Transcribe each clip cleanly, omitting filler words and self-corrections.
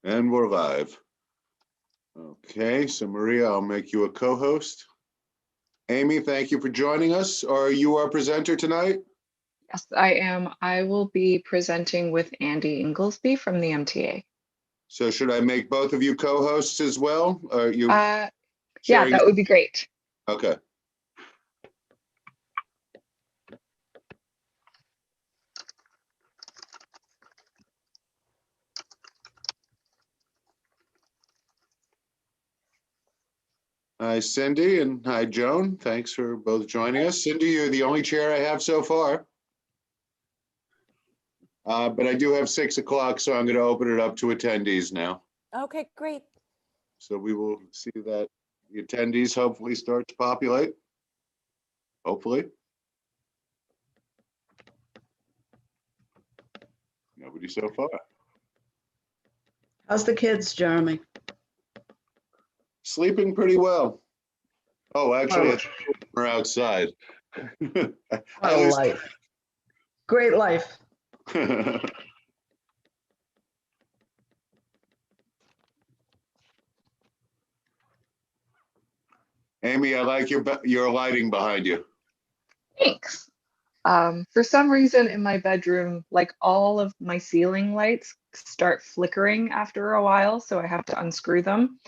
And we're live. Okay, so Maria, I'll make you a co-host. Amy, thank you for joining us. Are you our presenter tonight? Yes, I am. I will be presenting with Andy Inglesby from the MTA. So should I make both of you co-hosts as well? Are you Yeah, sharing? that would be great. Okay. Hi, Cindy, and hi, Joan. Thanks for both joining us. Cindy, you're the only chair I have so far. But I do have 6 o'clock, so I'm going to open it up to attendees now. Okay, great. So we will see that the attendees hopefully start to populate. Hopefully. Nobody so far. How's the kids, Jeremy? Sleeping pretty well. Oh, actually, we're outside. I always... life. Great life. Amy, I like your lighting behind you. Thanks. For some reason in my bedroom, like all of my ceiling lights start flickering after a while, so I have to unscrew them.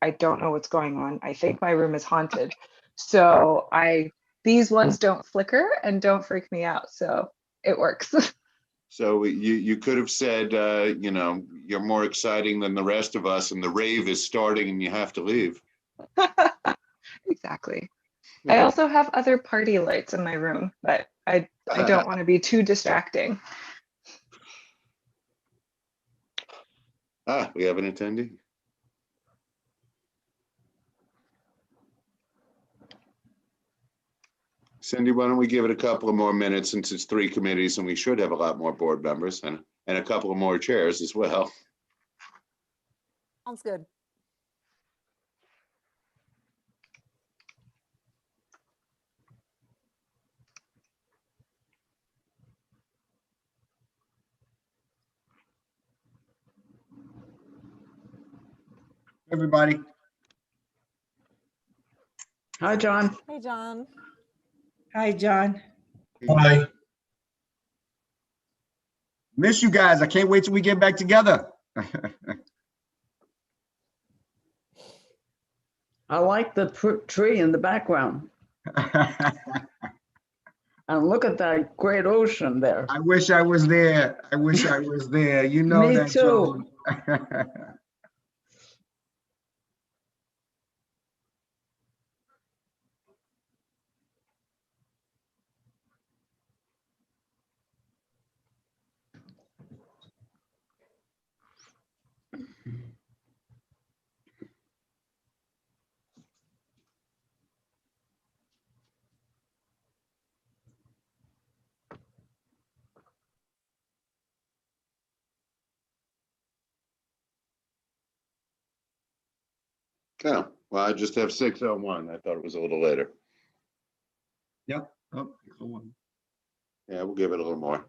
I don't know what's going on. I think my room is haunted. So these ones don't flicker and don't freak me out, so it works. So you could have said, you know, you're more exciting than the rest of us and the rave is starting and you have to leave. Exactly. I also have other party lights in my room, but I don't want to be too distracting. We have an attendee. Cindy, why don't we give it a couple of more minutes since it's 3 committees and we should have a lot more board members and a couple of more chairs as well. Sounds good. Everybody. Hi, John. Hey, John. Hi, John. Hi. Miss you guys. I can't wait till we get back together. I like the tree in the background. And look at that great ocean there. I wish I was there. I wish I was there. You know Me that, too. Joan. Oh, well, I just have 6:01. I thought it was a little later. Yep. Oh, go on. Yeah, we'll give it a little more.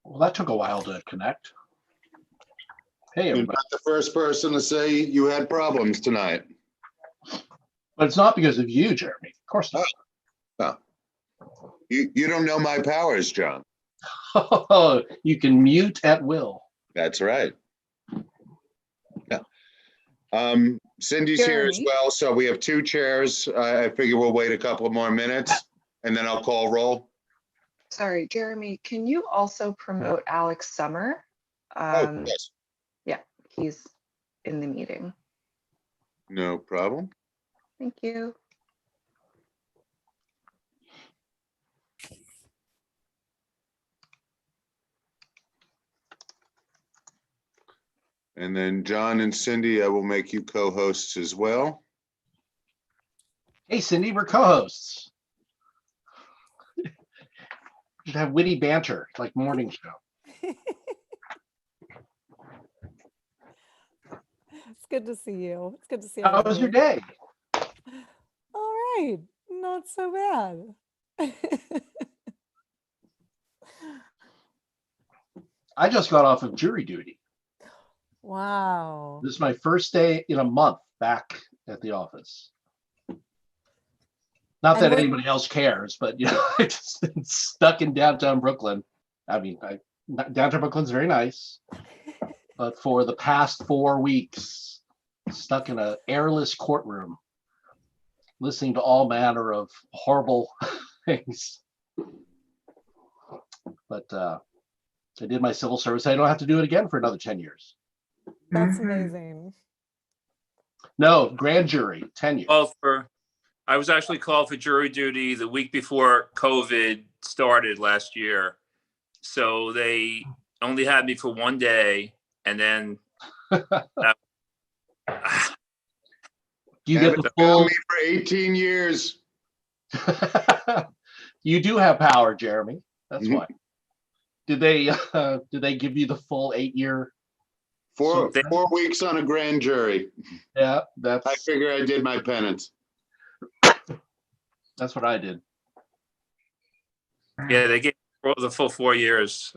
Well, that took a while to connect. Hey, You're everybody. not the first person to say you had problems tonight. But it's not because of you, Jeremy. Of course not. You don't know my powers, John. You can mute at will. That's right. Yeah. Cindy's here as Jeremy? well, so we have two chairs. I figure we'll wait a couple more minutes and then I'll call roll. Sorry, Jeremy, can you also promote Alex Summer? Oh, yes, Yeah, he's in the meeting. no problem. Thank you. And then John and Cindy, I will make you co-hosts as well. Hey, Cindy, we're co-hosts. Should have witty banter like morning show. It's good to see you. It's good to see How was your everybody. day? All right, not so bad. I just got off of jury duty. Wow. This is my first day in a month back at the office. Not And that what- anybody else cares, but you know, I just been stuck in downtown Brooklyn. I mean, downtown Brooklyn's very nice, but for the past 4 weeks, stuck in an airless courtroom, listening to all manner of horrible things. But I did my civil service. I don't have to do it again for another 10 years. That's Mhm. amazing. No, grand jury, 10 years. I was actually called for jury duty the week before COVID started last year. So they only had me for 1 day, and then Do you get Haven't the found full? me for 18 years. You do have power, Jeremy. That's Mhm. why. Did they give you the full 8-year? Four They- 4 weeks on a grand jury. Yeah, that's I figure I did my penance. what I did. yeah, they gave me the full 4 years,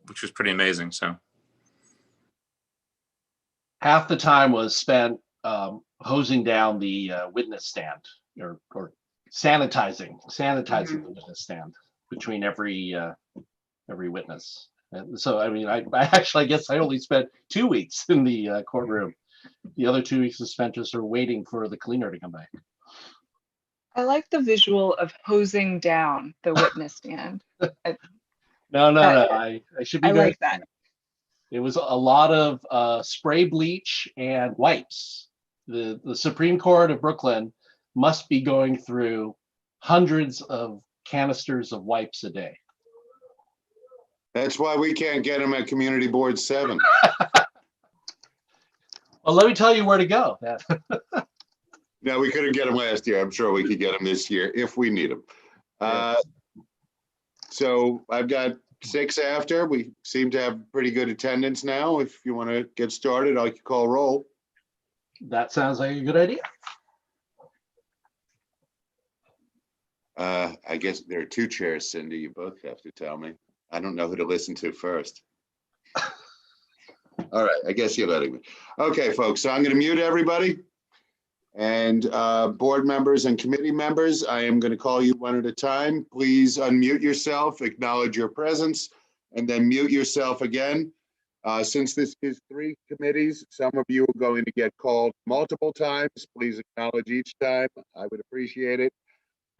which was pretty amazing. So Half the time was spent hosing down the witness stand or sanitizing the witness stand between every witness. And so, I mean, I actually, I guess I only spent 2 weeks in the courtroom. The other 2 weeks was spent just sort of waiting for the cleaner to come back. I like the visual of hosing down the witness stand. No, That- I should be I very like that. It was a lot of spray bleach and wipes. The Supreme Court of Brooklyn must be going through hundreds of canisters of wipes a day. That's why we can't get them at Community Board 7. Well, let me tell you where to go. No, we couldn't get them last year. I'm sure we could get them this year if we need them. Yeah. So I've got 6 after. We seem to have pretty good attendance now. If you want to get started, I can call roll. That sounds like a good idea. I guess there are 2 chairs, Cindy. You both have to tell me. I don't know who to listen to first. All right, I guess you're letting me. Okay, folks, so I'm going to mute everybody. And board members and committee members, I am going to call you one at a time. Please unmute yourself, acknowledge your presence, and then mute yourself again. Since this is 3 committees, some of you are going to get called multiple times. Please acknowledge each time. I would appreciate it.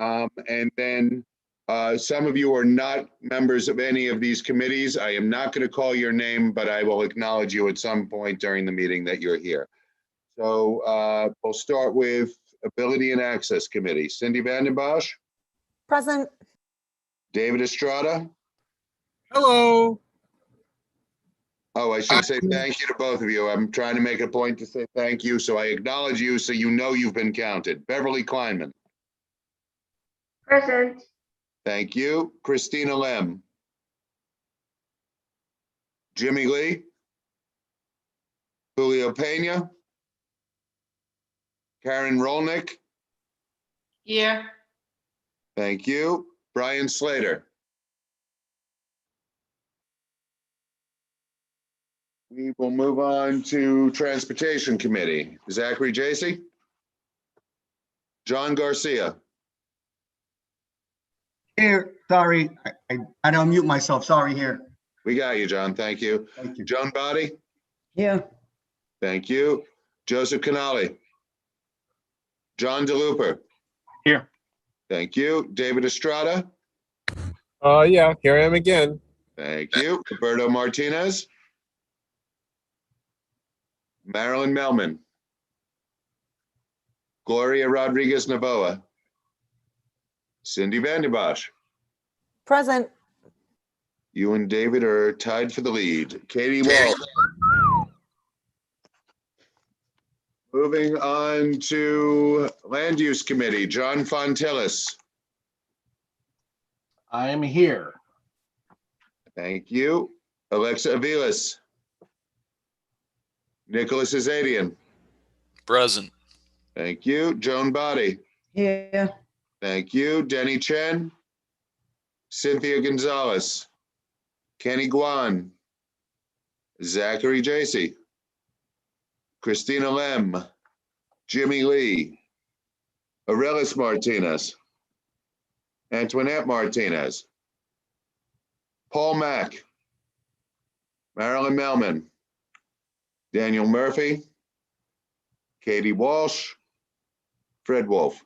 And then some of you are not members of any of these committees. I am not going to call your name, but I will acknowledge you at some point during the meeting that you're here. So we'll start with Ability and Access Committee. Cindy Vandenbosch, Present. David Estrada. Hello. Oh, I should say thank you to both of you. I'm trying to make a point to say thank you, so I acknowledge you so you know you've been counted. Beverly Kleinman. Present. Thank you. Christina Lem. Jimmy Lee. Julio Pena. Karen Rolnick. Here. Thank you. Brian Slater. We will move on to Transportation Committee. Zachary Jacy? John Garcia? Here, sorry, I don't mute myself, sorry here. We got you, John. Thank you. Thank you. Joan Body? Here. Thank you. Joseph Canali? John DeLuper? Here. Thank you. David Estrada? Yeah, here I am again. Thank you. Roberto Martinez? Marilyn Melman? Gloria Rodriguez Navoa? Cindy Vandenbosch? Present. You and David are tied for the lead. Katie Wall? Moving on to Land Use Committee, John Fontillis. I am here. Thank you. Alexa Aviles. Nicholas Azadian. Present. Thank you. Joan Body. Here. Thank you. Denny Chen. Cynthia Gonzalez. Kenny Guan. Zachary Jacy. Christina Lem. Jimmy Lee. Arelis Martinez. Antoinette Martinez. Paul Mack. Marilyn Melman. Daniel Murphy. Katie Walsh. Fred Wolf.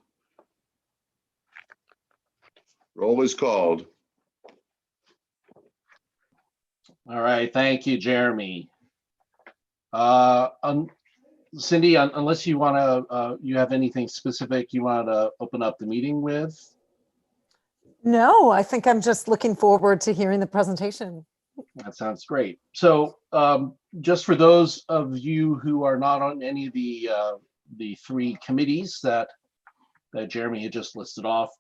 Roll is called. All right, thank you, Jeremy. Cindy, unless you want to, you have anything specific you want to open up the meeting with? No, I think I'm just looking forward to hearing the presentation. That sounds great. So just for those of you who are not on any of the three committees that Jeremy had just listed off,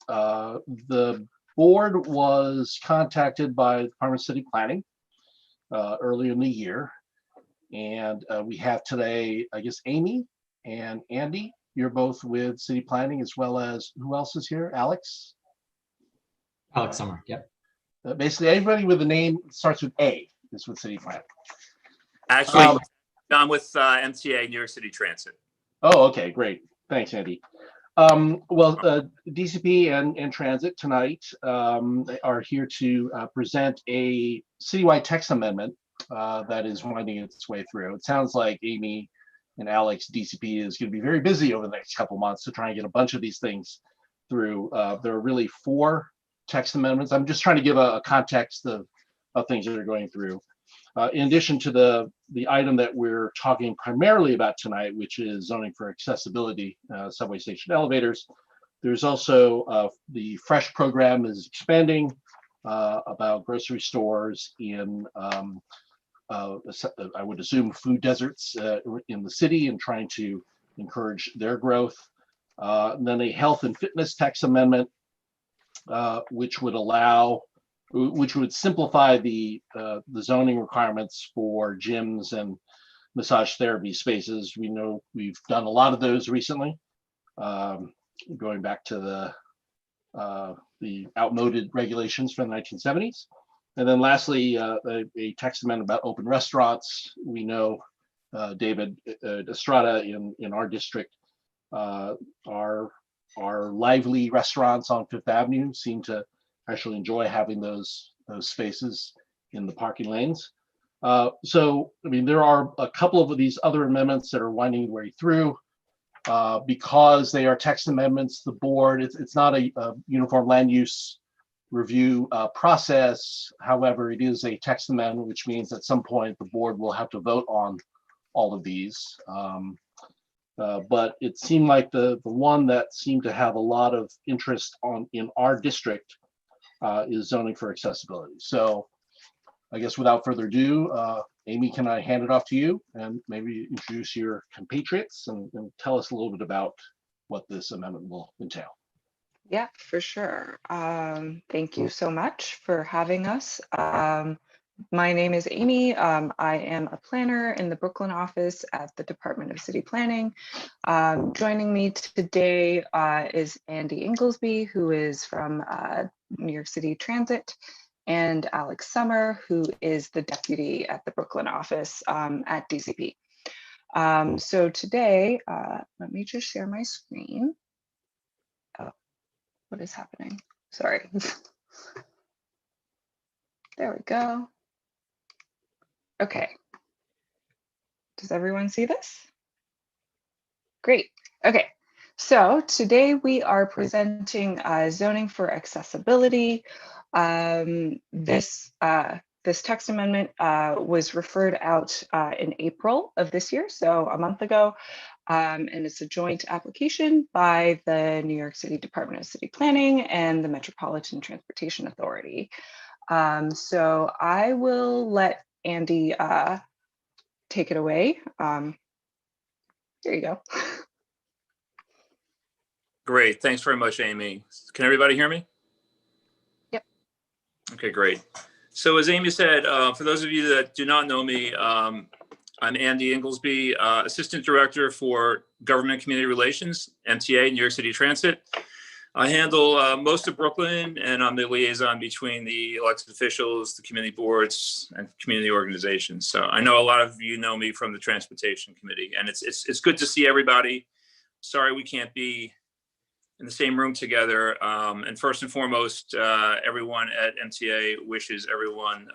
the board was contacted by the Department of City Planning earlier in the year. And we have today, I guess, Amy and Andy. You're both with City Planning, as well as who else is here? Alex? Alex Summer, yep. Basically, everybody with a name that starts with A is with City Planning. Actually, I'm with MTA, New York City Transit. Oh, okay, great. Thanks, Andy. Well, DCP and Transit tonight are here to present a citywide text amendment that is winding its way through. It sounds like Amy and Alex, DCP, is going to be very busy over the next couple months to try and get a bunch of these things through. There are really 4 text amendments. I'm just trying to give a context of things that are going through. In addition to the item that we're talking primarily about tonight, which is zoning for accessibility, subway station elevators, there's also the FRESH program is expanding about grocery stores in, I would assume, food deserts in the city and trying to encourage their growth. And then a health and fitness tax amendment, which would simplify the zoning requirements for gyms and massage therapy spaces. We know we've done a lot of those recently, going back to the outmoded regulations from the 1970s. And then lastly, a text amendment about open restaurants. We know David Estrada in our district, our lively restaurants on Fifth Avenue seem to actually enjoy having those spaces in the parking lanes. So, I mean, there are a couple of these other amendments that are winding their way through. Because they are text amendments, the board, it's not a uniform land use review process. However, it is a text amendment, which means at some point the board will have to vote on all of these. But it seemed like the one that seemed to have a lot of interest in our district is zoning for accessibility. So I guess without further ado, Amy, can I hand it off to you and maybe introduce your compatriots and tell us a little bit about what this amendment will entail? Yeah, for sure. Thank you so much for having us. My name is Amy. I am a planner in the Brooklyn office at the Department of City Planning. Joining me today is Andy Inglesby, who is from New York City Transit. and Alex Summer, who is the deputy at the Brooklyn office at DCP. So today, let me just share my screen. Oh, what is happening? Sorry. There we go. Okay. Does everyone see this? Great. Okay. So today we are presenting zoning for accessibility. This text amendment was referred out in April of this year, so a month ago, and it's a joint application by the New York City Department of City Planning and the Metropolitan Transportation Authority. So I will let Andy take it away. There you go. Great. Thanks very much, Amy. Can everybody hear me? Yep. Okay, great. So as Amy said, for those of you that do not know me, I'm Andy Inglesby, Assistant Director for Government Community Relations, MTA, New York City Transit. I handle most of Brooklyn, and I'm the liaison between the elected officials, the community boards, and community organizations. So I know a lot of you know me from the Transportation Committee, and it's good to see everybody. Sorry we can't be in the same room together. And first and foremost, everyone at MTA wishes everyone,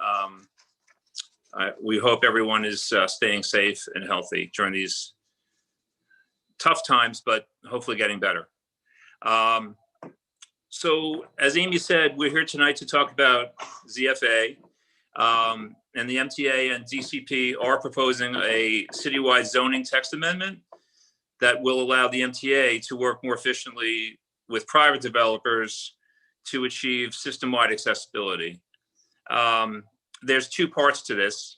we hope everyone is staying safe and healthy during these tough times, but hopefully getting better. So as Amy said, we're here tonight to talk about ZFA, and the MTA and DCP are proposing a citywide zoning text amendment that will allow the MTA to work more efficiently with private developers to achieve system-wide accessibility. There's two parts to this.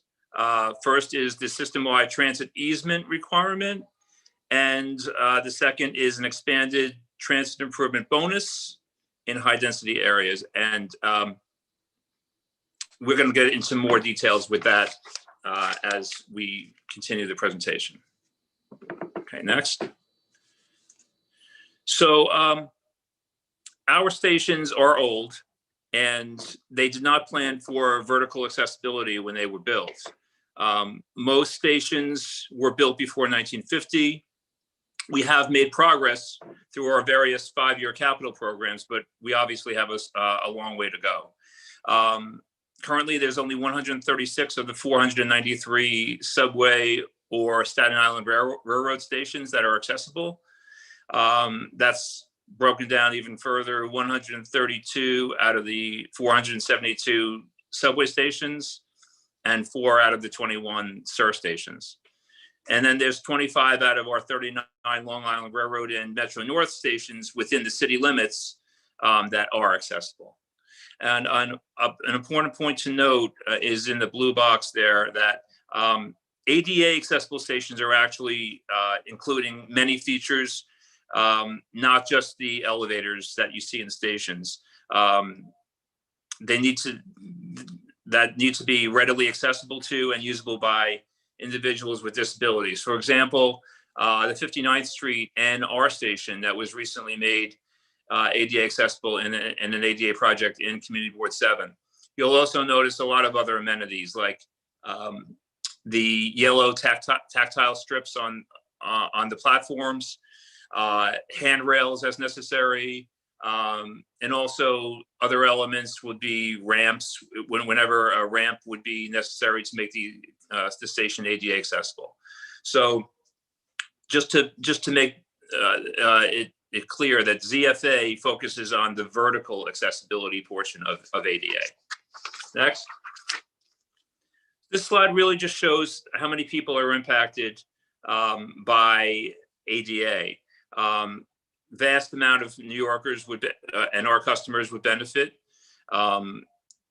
First is the system-wide transit easement requirement, and the second is an expanded transit improvement bonus in high-density areas. And we're going to get into more details with that as we continue the presentation. Okay, next. So our stations are old, and they did not plan for vertical accessibility when they were built. Most stations were built before 1950. We have made progress through our various 5-year capital programs, but we obviously have a long way to go. Currently, there's only 136 of the 493 subway or Staten Island Railroad stations that are accessible. That's broken down even further, 132 out of the 472 subway stations and 4 out of the 21 SUR stations. And then there's 25 out of our 39 Long Island Railroad and Metro North stations within the city limits that are accessible. And an important point to note is in the blue box there that ADA accessible stations are actually including many features, not just the elevators that you see in stations. They need to be readily accessible to and usable by individuals with disabilities. For example, the 59th Street NR station that was recently made ADA accessible in an ADA project in Community Board 7. You'll also notice a lot of other amenities like the yellow tactile strips on the platforms, handrails as necessary, and also other elements would be ramps whenever a ramp would be necessary to make the station ADA accessible. So just to make it clear that ZFA focuses on the vertical accessibility portion of ADA. Next. This slide really just shows how many people are impacted by ADA. Vast amount of New Yorkers and our customers would benefit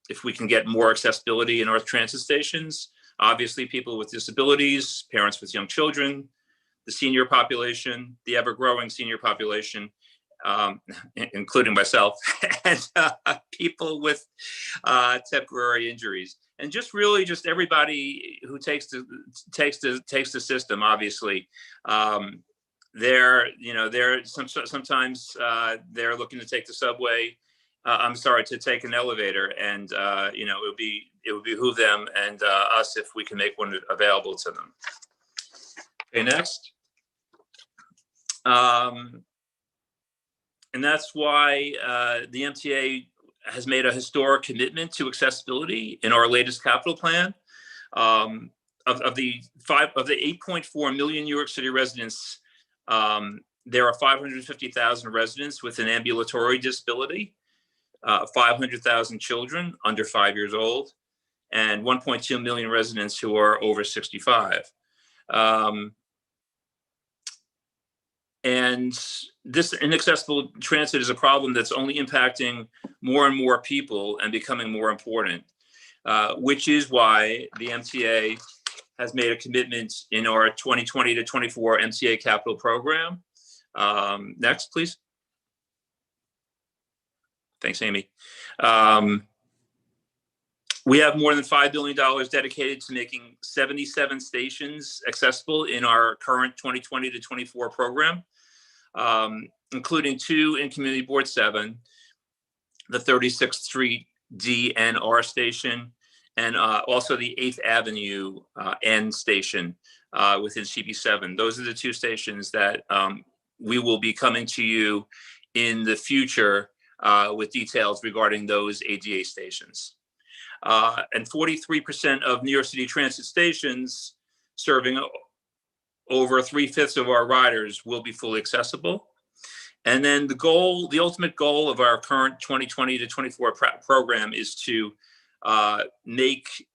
if we can get more accessibility in our transit stations. Obviously, people with disabilities, parents with young children, the senior population, the ever-growing senior population, including myself, and people with temporary injuries, and just everybody who takes the system. Obviously, sometimes they're looking to take the subway, I'm sorry, to take an elevator, and you know, it would behoove them and us if we can make one available to them. Okay, next. And that's why the MTA has made a historic commitment to accessibility in our latest capital plan. Of the 8.4 million New York City residents, there are 550,000 residents with an ambulatory disability, 500,000 children under 5 years old, and 1.2 million residents who are over 65. And this inaccessible transit is a problem that's only impacting more and more people and becoming more important, which is why the MTA has made a commitment in our 2020 to 24 MTA capital program. Next, please. Thanks, Amy. We have more than $5 billion dedicated to making 77 stations accessible in our current 2020 to 24 program, including 2 in Community Board 7, the 36th Street D and R station, and also the 8th Avenue N station within CB7. Those are the 2 stations that we will be coming to you in the future with details regarding those ADA stations. And 43% of New York City Transit stations serving over 3/5 of our riders will be fully accessible. And then the ultimate goal of our current 2020 to 24 program is to make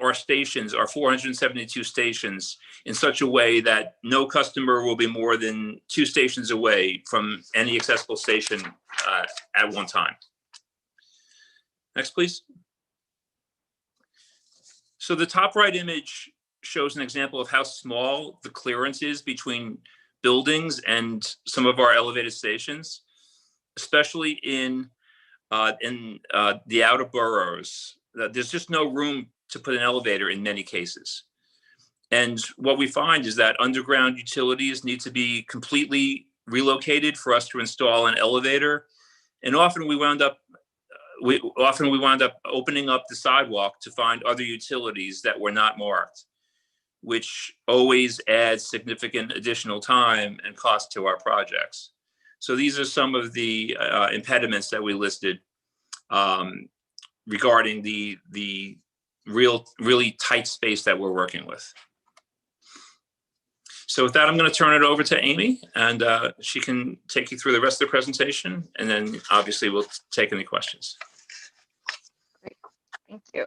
our stations, our 472 stations, in such a way that no customer will be more than 2 stations away from any accessible station at one time. Next, please. So the top right image shows an example of how small the clearance is between buildings and some of our elevated stations, especially in the outer boroughs. There's just no room to put an elevator in many cases. And what we find is that underground utilities need to be completely relocated for us to install an elevator. And often we wound up opening up the sidewalk to find other utilities that were not marked, which always adds significant additional time and cost to our projects. So these are some of the impediments that we listed regarding the really tight space that we're working with. So with that, I'm going to turn it over to Amy, and she can take you through the rest of the presentation, and then obviously we'll take any questions. Great, thank you.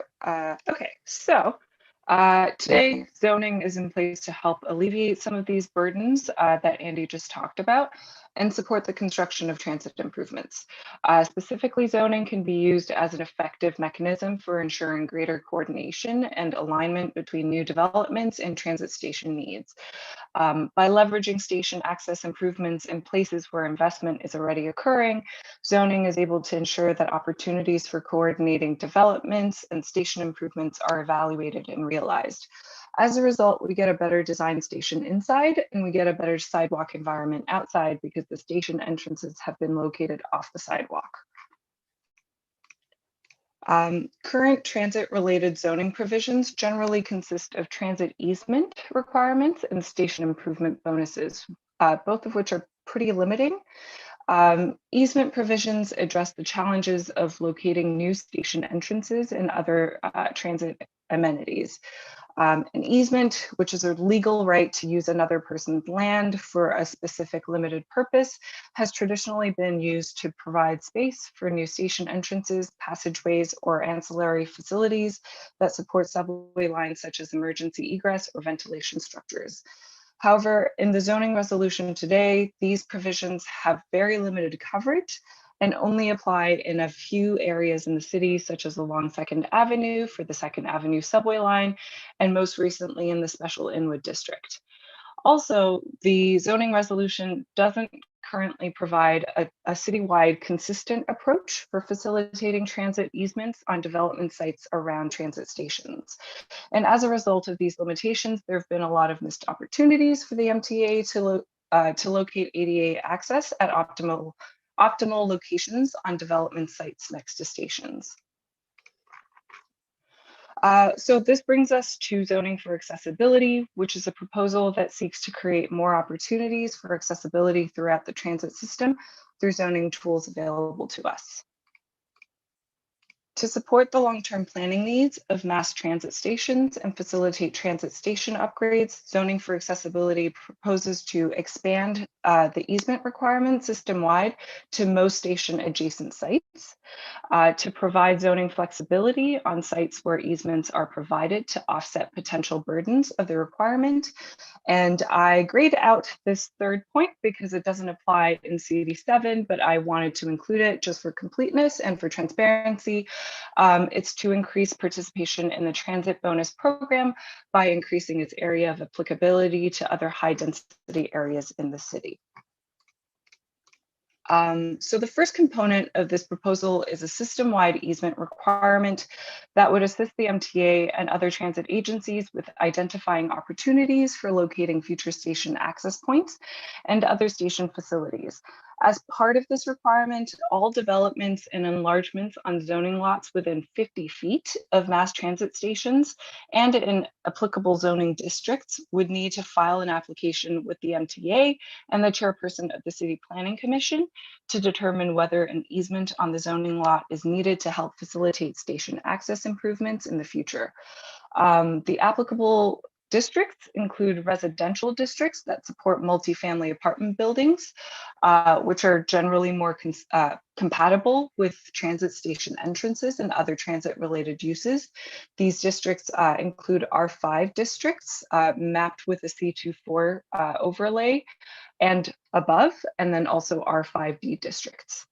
Okay, so today zoning is in place to help alleviate some of these burdens that Andy just talked about and support the construction of transit improvements. Specifically, zoning can be used as an effective mechanism for ensuring greater coordination and alignment between new developments and transit station needs. By leveraging station access improvements in places where investment is already occurring, zoning is able to ensure that opportunities for coordinating developments and station improvements are evaluated and realized. As a result, we get a better designed station inside and we get a better sidewalk environment outside because the station entrances have been located off the sidewalk. Current transit-related zoning provisions generally consist of transit easement requirements and station improvement bonuses, both of which are pretty limiting. Easement provisions address the challenges of locating new station entrances and other transit amenities. An easement, which is a legal right to use another person's land for a specific limited purpose, has traditionally been used to provide space for new station entrances, passageways, or ancillary facilities that support subway lines such as emergency egress or ventilation structures. However, in the zoning resolution today, these provisions have very limited coverage and only apply in a few areas in the city, such as along 2nd Avenue for the 2nd Avenue subway line, and most recently in the Special Inwood District. Also, the zoning resolution doesn't currently provide a citywide consistent approach for facilitating transit easements on development sites around transit stations. And as a result of these limitations, there have been a lot of missed opportunities for the MTA to locate ADA access at optimal optimal locations on development sites next to stations. So this brings us to zoning for accessibility, which is a proposal that seeks to create more opportunities for accessibility throughout the transit system through zoning tools available to us. To support the long-term planning needs of mass transit stations and facilitate transit station upgrades, zoning for accessibility proposes to expand the easement requirement system-wide to most station adjacent sites, to provide zoning flexibility on sites where easements are provided to offset potential burdens of the requirement. And I grayed out this third point because it doesn't apply in CD7, but I wanted to include it just for completeness and for transparency. It's to increase participation in the transit bonus program by increasing its area of applicability to other high density areas in the city. So the first component of this proposal is a system-wide easement requirement that would assist the MTA and other transit agencies with identifying opportunities for locating future station access points and other station facilities. As part of this requirement, all developments and enlargements on zoning lots within 50 feet of mass transit stations and in applicable zoning districts would need to file an application with the MTA and the chairperson of the City Planning Commission to determine whether an easement on the zoning lot is needed to help facilitate station access improvements in the future. The applicable districts include residential districts that support multifamily apartment buildings, which are generally more compatible with transit station entrances and other transit related uses. These districts include R5 districts mapped with a C24 overlay and above, and then also R5D districts.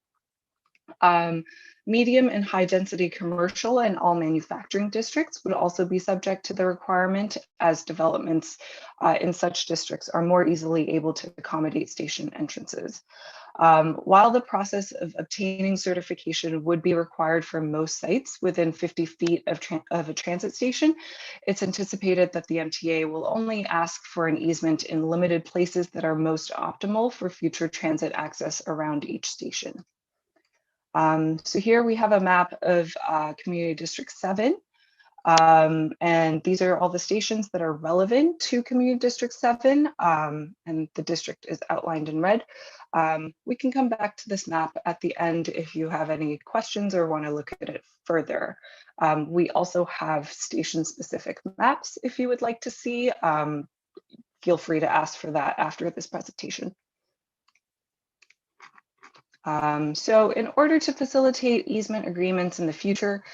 Medium and high density commercial and all manufacturing districts would also be subject to the requirement, as developments in such districts are more easily able to accommodate station entrances. While the process of obtaining certification would be required for most sites within 50 feet of a transit station, it's anticipated that the MTA will only ask for an easement in limited places that are most optimal for future transit access around each station. So here we have a map of Community District 7. And these are all the stations that are relevant to Community District 7, and the district is outlined in red. We can come back to this map at the end if you have any questions or want to look at it further. We also have station-specific maps if you would like to see. Feel free to ask for that after this presentation. So in order to facilitate easement agreements in the future,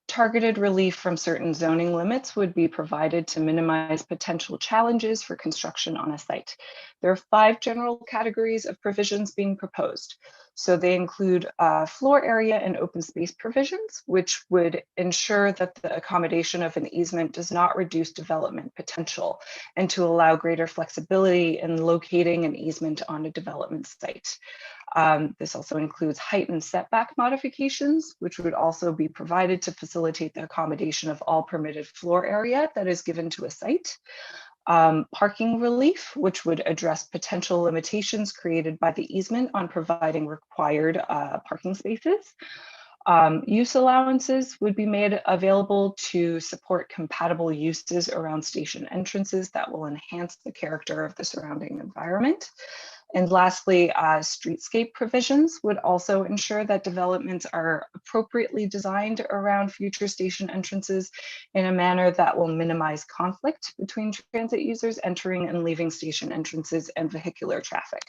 targeted relief from certain zoning limits would be provided to minimize potential challenges for construction on a site. There are 5 general categories of provisions being proposed. So they include floor area and open space provisions, which would ensure that the accommodation of an easement does not reduce development potential, and to allow greater flexibility in locating an easement on a development site. This also includes height and setback modifications, which would also be provided to facilitate the accommodation of all permitted floor area that is given to a site. Parking relief, which would address potential limitations created by the easement on providing required parking spaces. Use allowances would be made available to support compatible uses around station entrances that will enhance the character of the surrounding environment. And lastly, streetscape provisions would also ensure that developments are appropriately designed around future station entrances in a manner that will minimize conflict between transit users entering and leaving station entrances and vehicular traffic.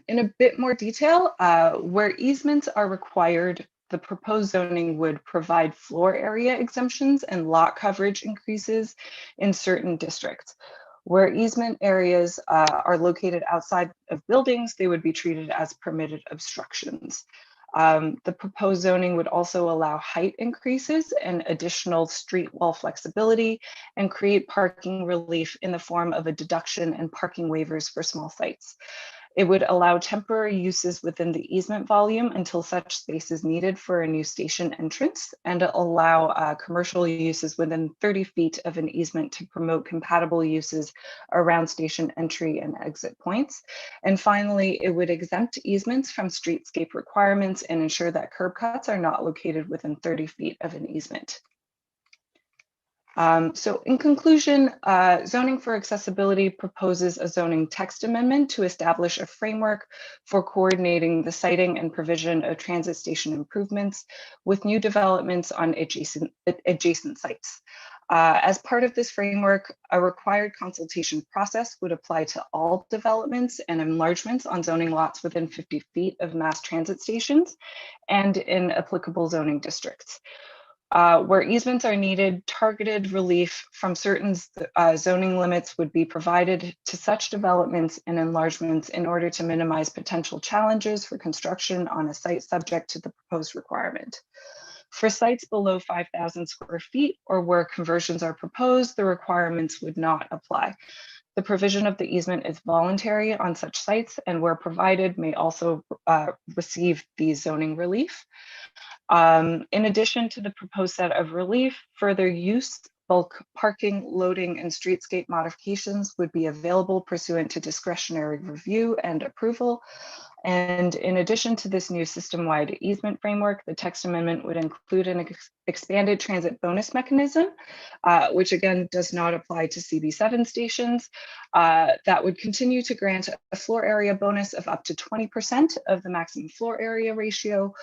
In a bit more detail, where easements are required, the proposed zoning would provide floor area exemptions and lot coverage increases in certain districts. Where easement areas are located outside of buildings, they would be treated as permitted obstructions. The proposed zoning would also allow height increases and additional street wall flexibility and create parking relief in the form of a deduction and parking waivers for small sites. It would allow temporary uses within the easement volume until such space is needed for a new station entrance, and allow commercial uses within 30 feet of an easement to promote compatible uses around station entry and exit points. And finally, it would exempt easements from streetscape requirements and ensure that curb cuts are not located within 30 feet of an easement. So in conclusion, Zoning for Accessibility proposes a zoning text amendment to establish a framework for coordinating the siting and provision of transit station improvements with new developments on adjacent sites. As part of this framework, a required consultation process would apply to all developments and enlargements on zoning lots within 50 feet of mass transit stations and in applicable zoning districts. Where easements are needed, targeted relief from certain zoning limits would be provided to such developments and enlargements in order to minimize potential challenges for construction on a site subject to the proposed requirement. For sites below 5,000 square feet or where conversions are proposed, the requirements would not apply. The provision of the easement is voluntary on such sites, and where provided may also receive the zoning relief. In addition to the proposed set of relief, further use, bulk parking, loading, and streetscape modifications would be available pursuant to discretionary review and approval. And in addition to this new system-wide easement framework, the text amendment would include an expanded transit bonus mechanism, which again does not apply to CB7 stations, that would continue to grant a floor area bonus of up to 20% of the maximum floor area ratio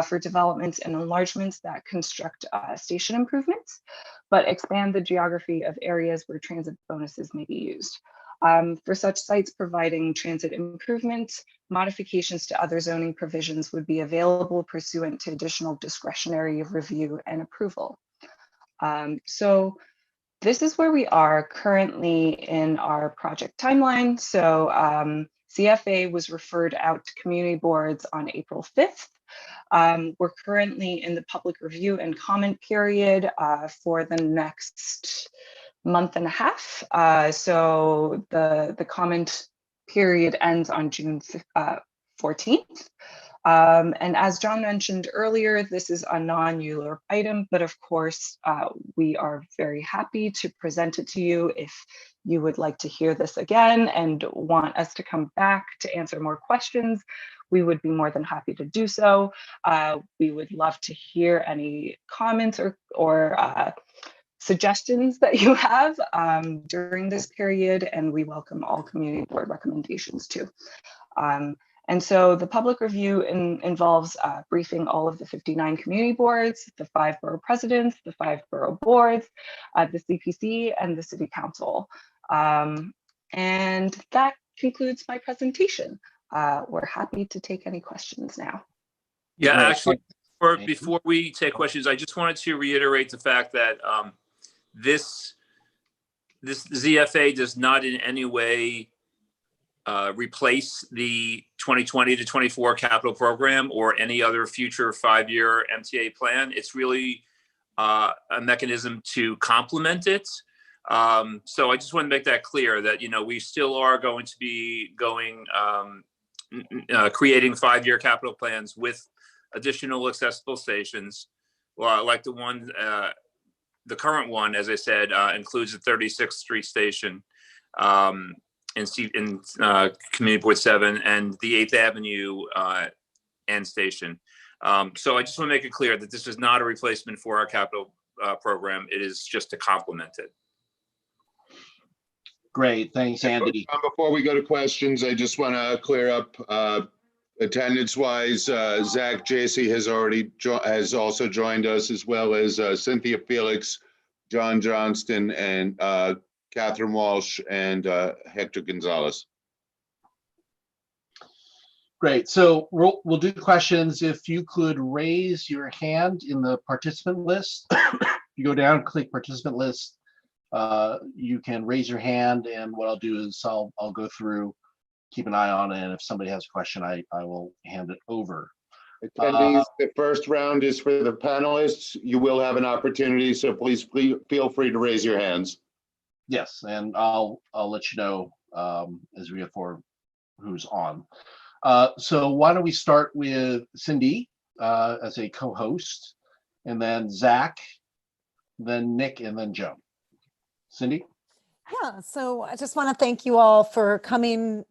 for developments and enlargements that construct station improvements, but expand the geography of areas where transit bonuses may be used. For such sites providing transit improvements, modifications to other zoning provisions would be available pursuant to additional discretionary review and approval. So this is where we are currently in our project timeline. So CFA was referred out to community boards on April 5th. We're currently in the public review and comment period for the next month and a half. So the comment period ends on June 14th. And as John mentioned earlier, this is a non-ULURP item, but of course, we are very happy to present it to you if you would like to hear this again and want us to come back to answer more questions. We would be more than happy to do so. We would love to hear any comments or suggestions that you have during this period, and we welcome all community board recommendations too. And so the public review involves briefing all of the 59 community boards, the 5 borough presidents, the 5 borough boards, the CPC, and the city council. And that concludes my presentation. We're happy to take any questions now. Yeah, Great. actually, before we take questions, I just wanted to reiterate the fact that this ZFA does not in any way replace the 2020 to 24 capital program or any other future 5-year MTA plan. It's really a mechanism to complement it. So I just want to make that clear that, you know, we still are going to be creating 5-year capital plans with additional accessible stations. Well, like the one, the current one, as I said, includes the 36th Street station in Community Board 7 and the 8th Avenue end station. So I just want to make it clear that this is not a replacement for our capital program. It is just to complement it. Great, thanks, Andy. Before we go to questions, I just want to clear up attendance-wise. Zach Jacey has also joined us, as well as Cynthia Felix, John Johnston, and Catherine Walsh, and Hector Gonzalez. Great, so we'll do questions. If you could raise your hand in the participant list, you go down, click participant list. You can raise your hand, and what I'll do is I'll go through, keep an eye on it, and if somebody has a question, I will hand it over. Attendees, the first round is for the panelists. You will have an opportunity, so please feel free to raise your hands. Yes, and I'll let you know as we go forward. who's on. So why don't we start with Cindy as a co-host, and then Zach, then Nick, and then Joe. Cindy? Yeah, so I just want to thank you all for coming,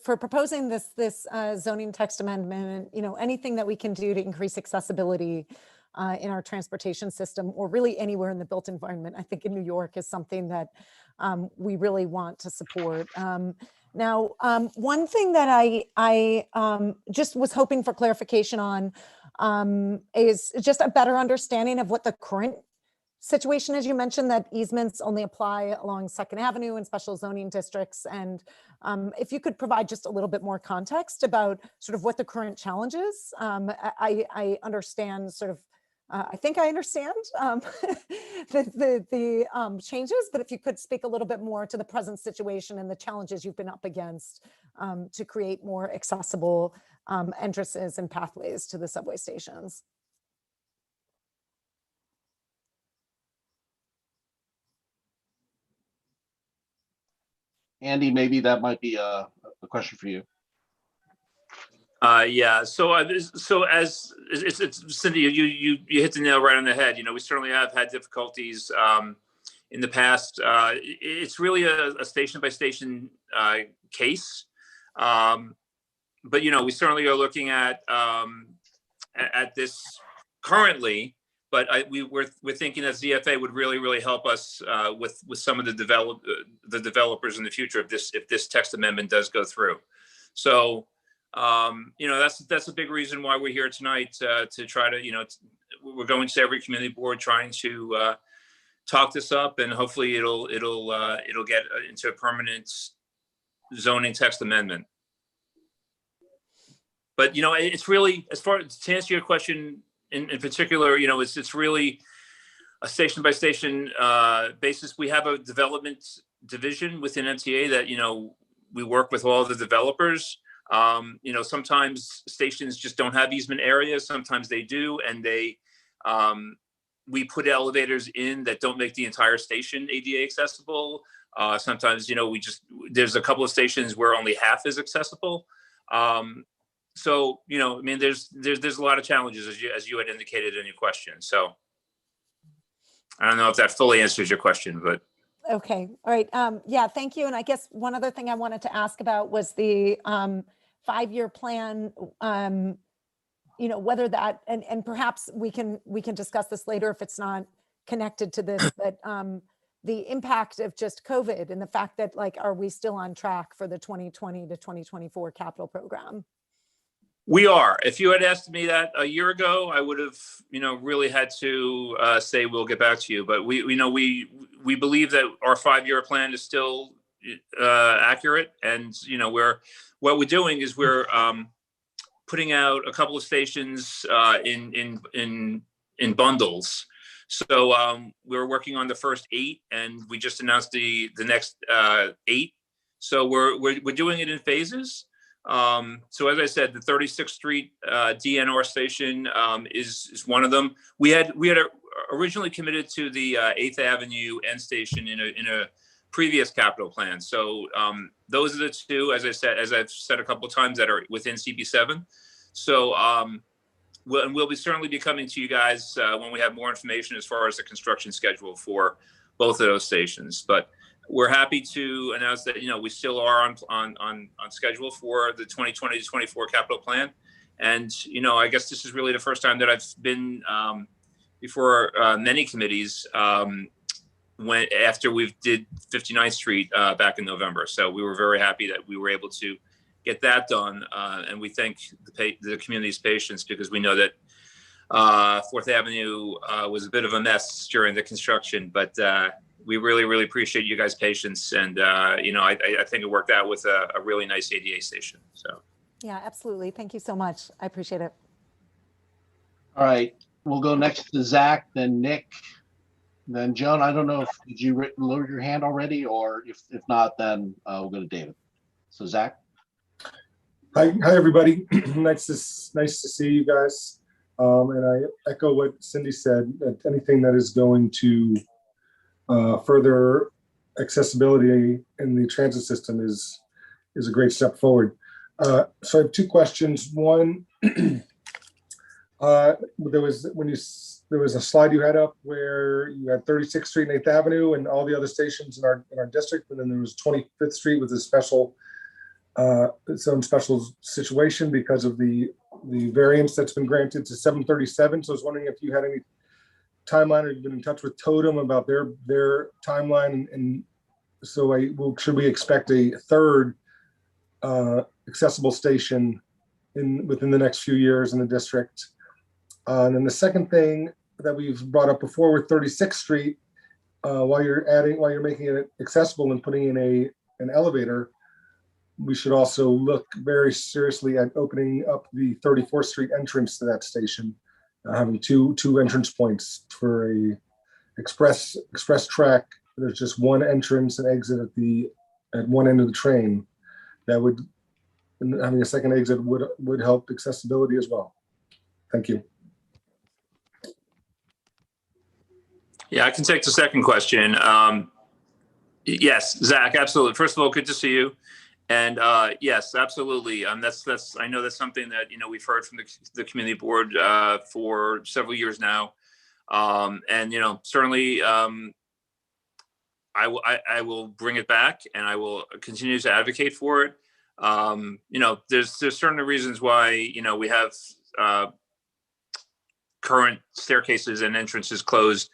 for proposing this zoning text amendment. You know, anything that we can do to increase accessibility in our transportation system, or really anywhere in the built environment, I think in New York is something that we really want to support. Now, one thing that I just was hoping for clarification on is just a better understanding of what the current situation is. You mentioned that easements only apply along 2nd Avenue in special zoning districts. And if you could provide just a little bit more context about sort of what the current challenge is. I understand sort of, I think I understand the changes, but if you could speak a little bit more to the present situation and the challenges you've been up against to create more accessible entrances and pathways to the subway stations. Andy, maybe that might be a question for you. Yeah. So as it's Cindy, you hit the nail right on the head. You know, we certainly have had difficulties in the past. It's really a station by station case, but you know, we certainly are looking at this currently. But we're thinking that ZFA would really help us with some of the developers in the future if this text amendment does go through. So you know, that's a big reason why we're here tonight to try to, you know, we're going to every community board trying to talk this up, and hopefully it'll get into a permanent zoning text amendment. But you know, it's really, as far as to answer your question in particular, you know, it's really a station by station basis. We have a development division within MTA that, you know, we work with all the developers. You know, sometimes stations just don't have easement areas. Sometimes they do, and we put elevators in that don't make the entire station ADA accessible. Sometimes, you know, there's a couple of stations where only half is accessible. So, you know, I mean, there's a lot of challenges as you had indicated in your question. So I don't know if that fully answers your question, but. Okay. All right. Yeah, thank you. And I guess one other thing I wanted to ask about was the 5-year plan, you know, whether that, and perhaps we can discuss this later if it's not connected to this, but the impact of just COVID and the fact that, like, are we still on track for the 2020 to 2024 capital program? We are. If you had asked me that a year ago, I would have, you know, really had to say we'll get back to you. But we believe that our 5-year plan is still accurate, and you know, what we're doing is we're putting out a couple of stations in bundles. So we're working on the first 8, and we just announced the next 8. So we're doing it in phases. So as I said, the 36th Street DNR station is one of them. We had originally committed to the 8th Avenue end station in a previous capital plan. So those are the 2, as I've said a couple of times, that are within CP7. So we'll certainly be coming to you guys when we have more information as far as the construction schedule for both of those stations. But we're happy to announce that, you know, we still are on schedule for the 2020 to 24 capital plan. And, you know, I guess this is really the first time that I've been before many committees after we did 59th Street back in November. So we were very happy that we were able to get that done. And we thank the community's patience, because we know that 4th Avenue was a bit of a mess during the construction, but we really appreciate you guys' patience, and you know, I think it worked out with a really nice ADA station. So yeah, absolutely. Thank you so much. I appreciate it. All right, we'll go next to Zach, then Nick, then Joan. I don't know if did you lower your hand already, or if not, then we'll go to David. So Zach. Hi everybody. nice to see you guys. And I echo what Cindy said. That anything that is going to further accessibility in the transit system is is a great step forward. So I have two questions. One, there was a slide you had up where you had 36th Street and 8th Avenue and all the other stations in our district, and then there was 25th Street with a special its own special situation because of the variance that's been granted to 737. So I was wondering if you had any timeline, or you've been in touch with Totem about their timeline, and so should we expect a third accessible station within the next few years in the district? And then the second thing that we've brought up before with 36th Street, while you're making it accessible and putting in an elevator, we should also look very seriously at opening up the 34th Street entrance to that station, having two entrance points for a express track. There's just one entrance and exit at one end of the train. And having a second exit would help accessibility as well. Thank you. Yeah, I can take the second question. Yes, Zach, absolutely. First of all, good to see you. And yes, absolutely. I know that's something that, we've heard from the community board for several years now. And, certainly I will bring it back, and I will continue to advocate for it. There's certain reasons why, we have current staircases and entrances closed.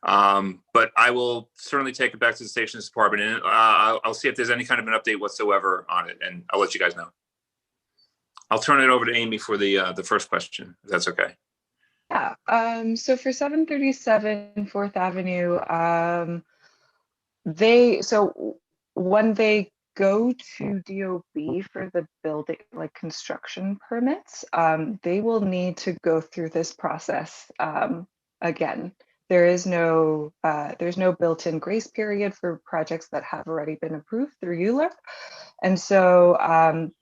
But I will certainly take it back to the stations department, and I'll see if there's any kind of an update whatsoever on it, and I'll let you guys know. I'll turn it over to Amy for the first question, if that's okay. Yeah. So for 737 4th Avenue, when they go to DOB for the building, like construction permits, they will need to go through this process again. There's no built-in grace period for projects that have already been approved through ULURP. And so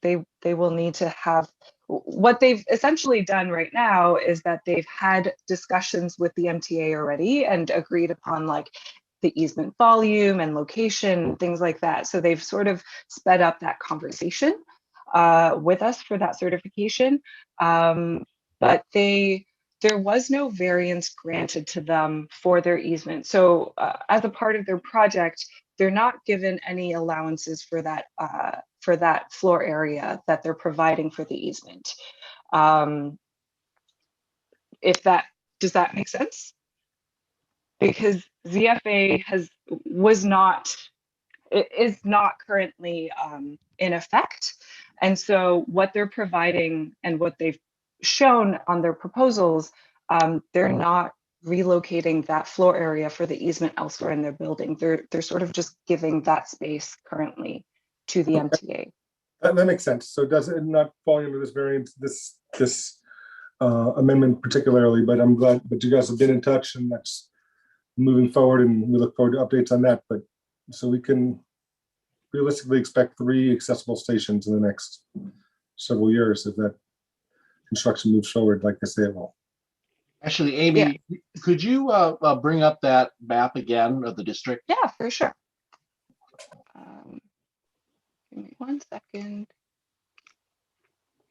they will need to have, what they've essentially done right now is that they've had discussions with the MTA already and agreed upon like the easement volume and location, things like that. So they've sort of sped up that conversation with us for that certification. But there was no variance granted to them for their easement. So as a part of their project, they're not given any allowances for that floor area that they're providing for the easement. Does that make sense? Because ZFA is not currently in effect. And so what they're providing and what they've shown on their proposals, they're not relocating that floor area for the easement elsewhere in their building. They're sort of just giving that space currently to the MTA. That makes sense. So does it not fall into this variance, this amendment particularly, but I'm glad that you guys have been in touch, and that's moving forward, and we look forward to updates on that. But so we can realistically expect 3 accessible stations in the next several years if that construction moves forward like they say it will. Actually, Amy, could you bring up that map again of the district? Yeah, for sure. Give me 1 second.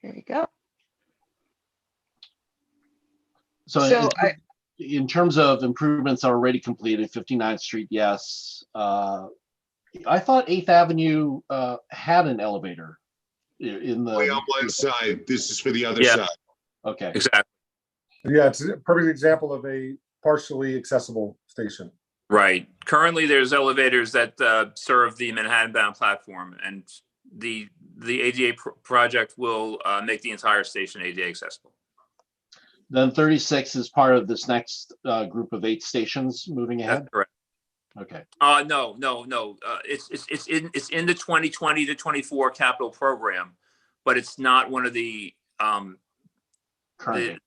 Here we go. So in terms of improvements already completed, 59th Street, yes. I thought 8th Avenue had an elevator in the... Way on one side. This is for the other side. Okay. Exactly. Yeah, it's a perfect example of a partially accessible station. Right. Currently, there's elevators that serve the Manhattan-bound platform, and the ADA project will make the entire station ADA accessible. Then 36 is part of this next group of 8 stations moving ahead? That's correct. Okay. No. It's in the 2020 to 24 capital program, but it's not one of the current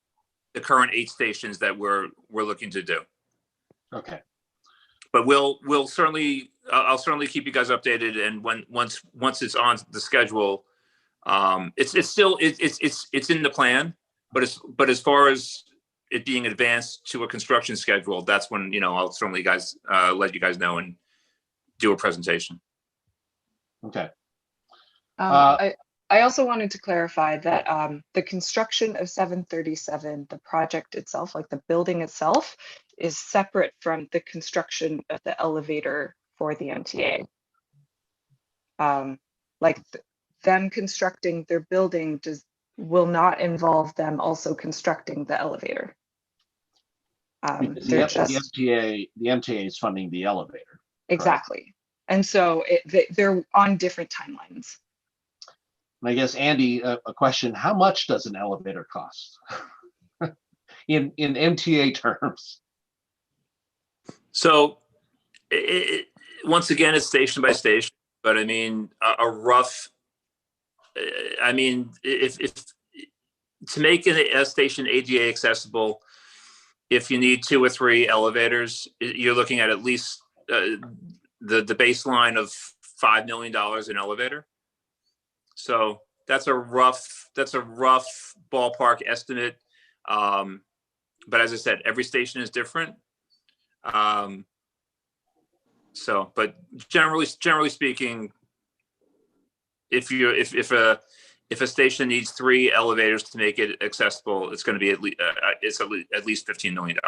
8 stations that we're looking to do. Okay. But we'll certainly I'll certainly keep you guys updated, and once it's on the schedule, it's still in the plan, but as far as it being advanced to a construction schedule, that's when I'll certainly let you guys know and do a presentation. Okay. I also wanted to clarify that the construction of 737, the project itself, like the building itself, is separate from the construction of the elevator for the MTA. Like them constructing their building will not involve them also constructing the elevator. Because They're the MTA is funding the elevator. exactly. And so they're on different timelines. And I guess, Andy, a question, how much does an elevator cost? in MTA terms? So once again, it's station by station, but I mean, a rough, I mean, if to make a station ADA accessible, if you need 2 or 3 elevators, you're looking at least the baseline of $5 million an elevator. So that's a rough ballpark estimate. But as I said, every station is different. So, but generally speaking, if a station needs 3 elevators to make it accessible, it's going to be at least $15 million.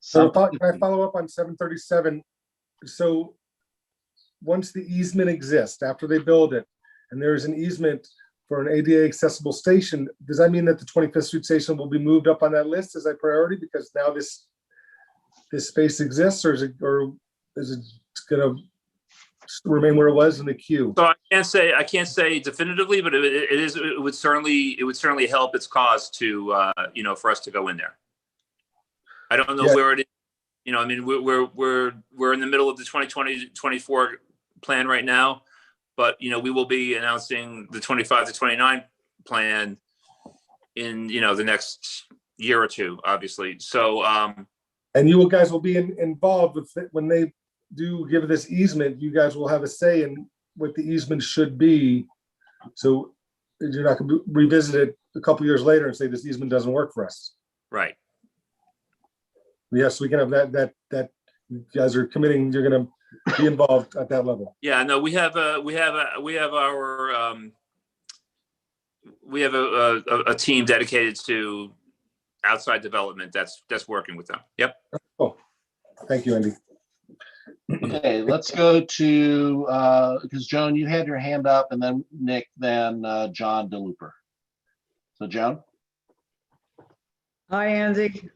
So can I follow up on 737? So once the easement exists, after they build it, and there is an easement for an ADA accessible station, does that mean that the 25th Street station will be moved up on that list as a priority because now this space exists, or is it going to remain where it was in the queue? So I can't say definitively, but it would certainly help its cause to for us to go in there. I don't know where it is. I mean, we're in the middle of the 2020-24 plan right now, but we will be announcing the 25 to 29 plan in the next year or two, obviously. So and you guys will be involved with it when they do give this easement. You guys will have a say in what the easement should be. So you're not going to revisit it a couple years later and say this easement doesn't work for us. Right. Yes, we can have that you guys are committing. You're going to be involved at that level. Yeah. No, we have a team dedicated to outside development that's working with them. Yep. Oh, thank you, Andy. Okay, let's go to because Joan, you had your hand up, and then Nick, then John DeLooper. So Joan. Hi, Andy.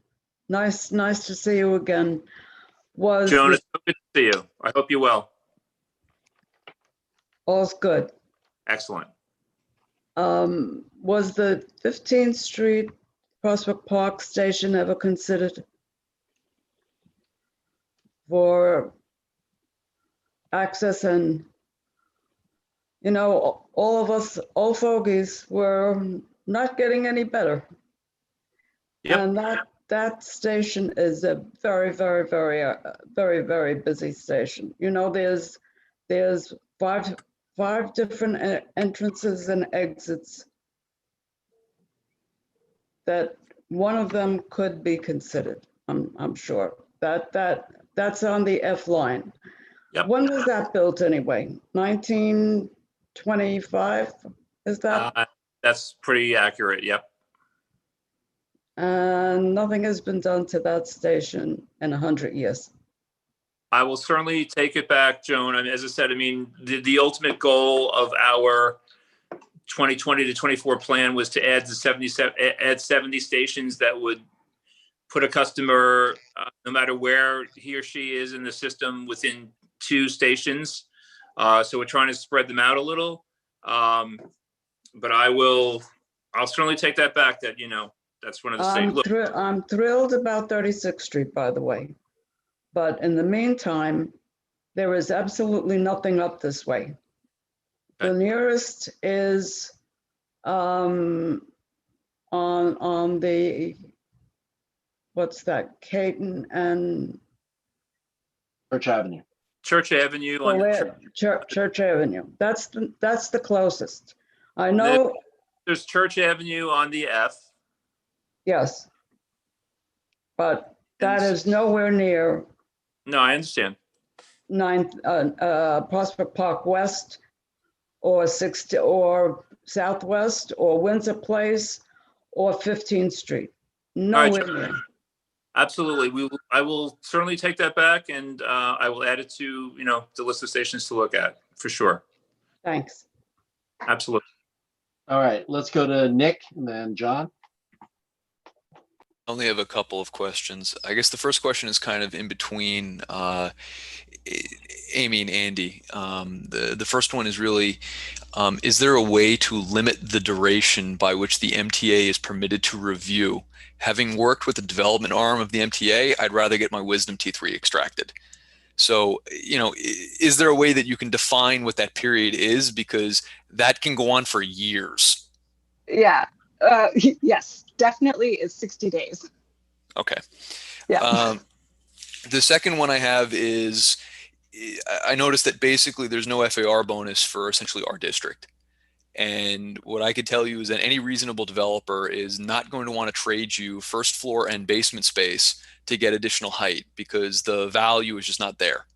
Nice to see you again. Joan, it's so good to see you. I hope you're well. All's good. Excellent. Was the 15th Street Prospect Park station ever considered for access? And all of us old fogies were not getting any better. Yep. And that station is a very, very, very, very, very busy station. There's five different entrances and exits that one of them could be considered. I'm sure that's on the F line. Yep. When was that built anyway? 1925? Is that? That's pretty accurate. Yep. And nothing has been done to that station in 100 years. I will certainly take it back, Joan. I mean, as I said, the ultimate goal of our 2020 to 24 plan was to add 70 stations that would put a customer, no matter where he or she is in the system, within 2 stations. So we're trying to spread them out a little. But I'll certainly take that back. That that's one of the stations. I'm thrilled about 36th Street, by the way. But in the meantime, there is absolutely nothing up this way. The nearest is on the, what's that, Caton and Church Avenue. Church Avenue. Church Avenue. That's the closest. I know. There's Church Avenue on the F. Yes. But that is nowhere near. No, I understand. Prospect Park West or 60 or Southwest or Windsor Place or 15th Street. right, Nowhere near. Absolutely. I will certainly take that back, and I will add it to, the list of stations to look at, for sure. Thanks. Absolutely. All right, let's go to Nick and then John. I only have a couple of questions. I guess the first question is kind of in between Amy and Andy. The first one is really, is there a way to limit the duration by which the MTA is permitted to review? Having worked with the development arm of the MTA, I'd rather get my wisdom teeth re-extracted. So, is there a way that you can define what that period is? Because that can go on for years. Yeah. Yes, definitely is 60 days. Okay. Yeah. The second one I have is, I noticed that basically there's no FAR bonus for essentially our district. And what I could tell you is that any reasonable developer is not going to want to trade you first floor and basement space to get additional height, because the value is just not there.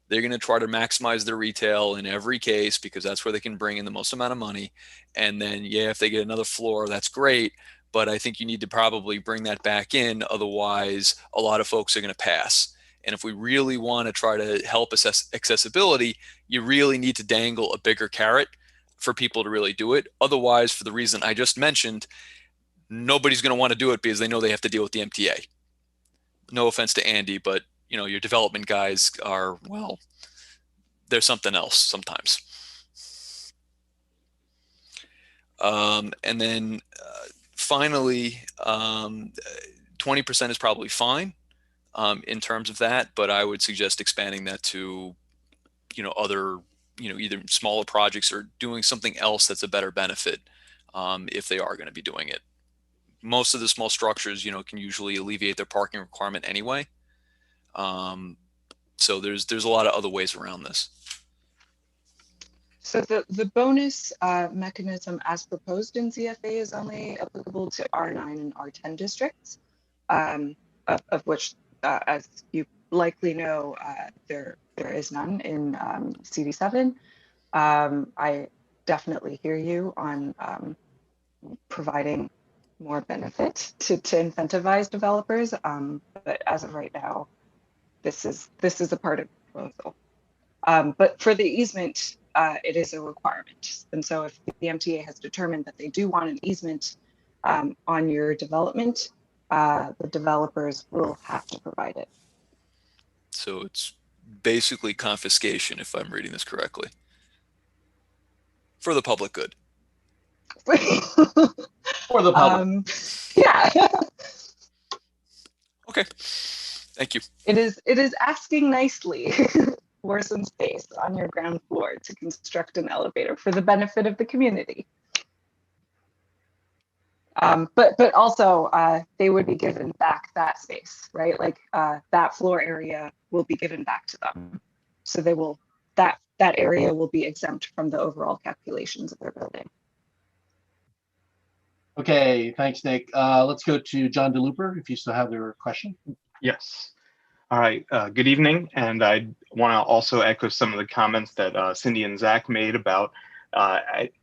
They're going to try to maximize their retail in every case because that's where they can bring in the most amount of money. And then, yeah, if they get another floor, that's great. But I think you need to probably bring that back in. Otherwise, a lot of folks are going to pass. And if we really want to try to help assess accessibility, you really need to dangle a bigger carrot for people to really do it. Otherwise, for the reason I just mentioned, nobody's going to want to do it because they know they have to deal with the MTA. No offense to Andy, but your development guys are, well, they're something else sometimes. And then finally, 20% is probably fine in terms of that, but I would suggest expanding that to, other, either smaller projects or doing something else that's a better benefit if they are going to be doing it. Most of the small structures, can usually alleviate their parking requirement anyway. So there's a lot of other ways around this. So the bonus mechanism as proposed in ZFA is only applicable to R9 and R10 districts, of which, as you likely know, there is none in CD7. I definitely hear you on providing more benefit to incentivize developers, but as of right now, this is a part of the proposal. But for the easement, it is a requirement. And so if the MTA has determined that they do want an easement on your development, the developers will have to provide it. So it's basically confiscation, if I'm reading this correctly, for the public good. For the public. Yeah. Okay. Thank you. It is asking nicely for some space on your ground floor to construct an elevator for the benefit of the community. But also they would be given back that space, right? Like that floor area will be given back to them. So they will, that area will be exempt from the overall calculations of their building. Okay, thanks, Nick. Let's go to John DeLooper if you still have your question. Yes. All right. Good evening. And I want to also echo some of the comments that Cindy and Zach made about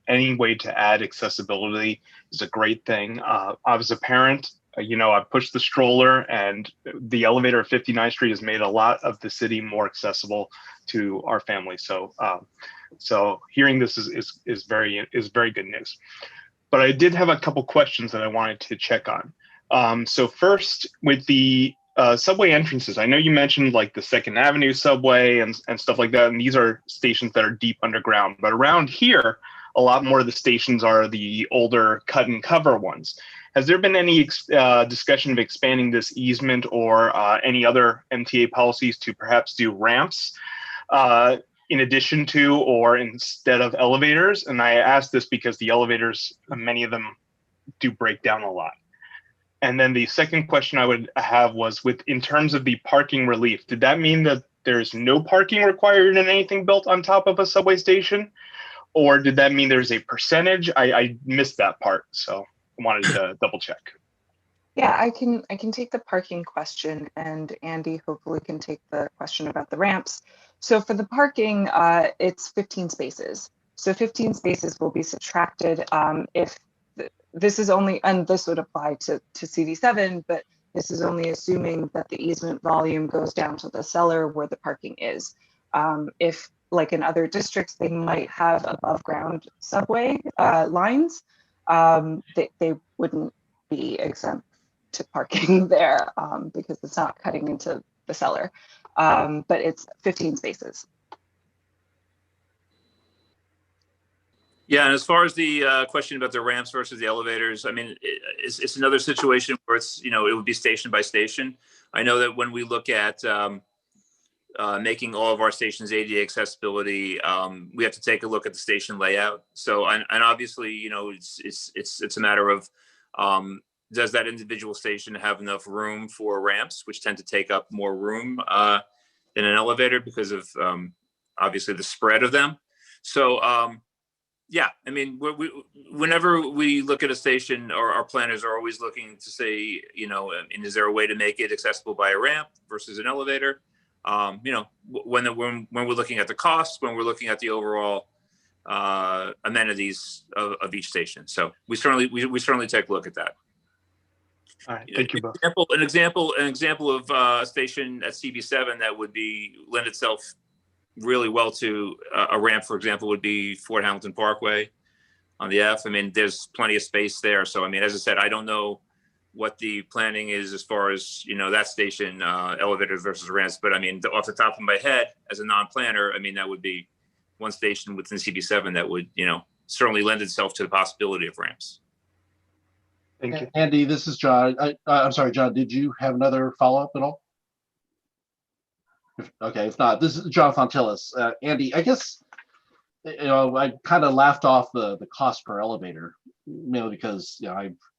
any way to add accessibility is a great thing. I was a parent, I pushed the stroller, and the elevator at 59th Street has made a lot of the city more accessible to our family. So so hearing this is very good news. But I did have a couple questions that I wanted to check on. So first, with the subway entrances, I know you mentioned like the 2nd Avenue subway and stuff like that, and these are stations that are deep underground. But around here, a lot more of the stations are the older cut and cover ones. Has there been any discussion of expanding this easement or any other MTA policies to perhaps do ramps in addition to or instead of elevators? And I ask this because the elevators, many of them do break down a lot. And then the second question I would have was in terms of the parking relief, did that mean that there's no parking required in anything built on top of a subway station? Or did that mean there's a percentage? I missed that part, so I wanted to double check. Yeah, I can take the parking question, and Andy hopefully can take the question about the ramps. So for the parking, it's 15 spaces. So 15 spaces will be subtracted if this is only, and this would apply to CV7, but this is only assuming that the easement volume goes down to the cellar where the parking is. If, like in other districts, they might have above ground subway lines, they wouldn't be exempt to parking there because it's not cutting into the cellar. But it's 15 spaces. Yeah, and as far as the question about the ramps versus the elevators, I mean, it's another situation where it's, it would be station by station. I know that when we look at making all of our stations ADA accessibility, we have to take a look at the station layout. So, and obviously, it's a matter of does that individual station have enough room for ramps, which tend to take up more room than an elevator because of obviously the spread of them. So, yeah, I mean, whenever we look at a station, our planners are always looking to say, and is there a way to make it accessible by a ramp versus an elevator? When we're looking at the costs, when we're looking at the overall amenities of each station. So we certainly take a look at that. All right, thank you both. An example of a station at CB7 that would lend itself really well to a ramp, for example, would be Fort Hamilton Parkway on the F. I mean, there's plenty of space there. So, I mean, as I said, I don't know what the planning is as far as, that station, elevators versus ramps. But I mean, off the top of my head, as a non-planner, I mean, that would be one station within CB7 that would, certainly lend itself to the possibility of ramps. Thank you. Andy, this is John. I'm sorry, John, did you have another follow-up at all? Okay, if not, this is John Fontillis. Andy, I guess, I kind of laughed off the cost per elevator, mainly because,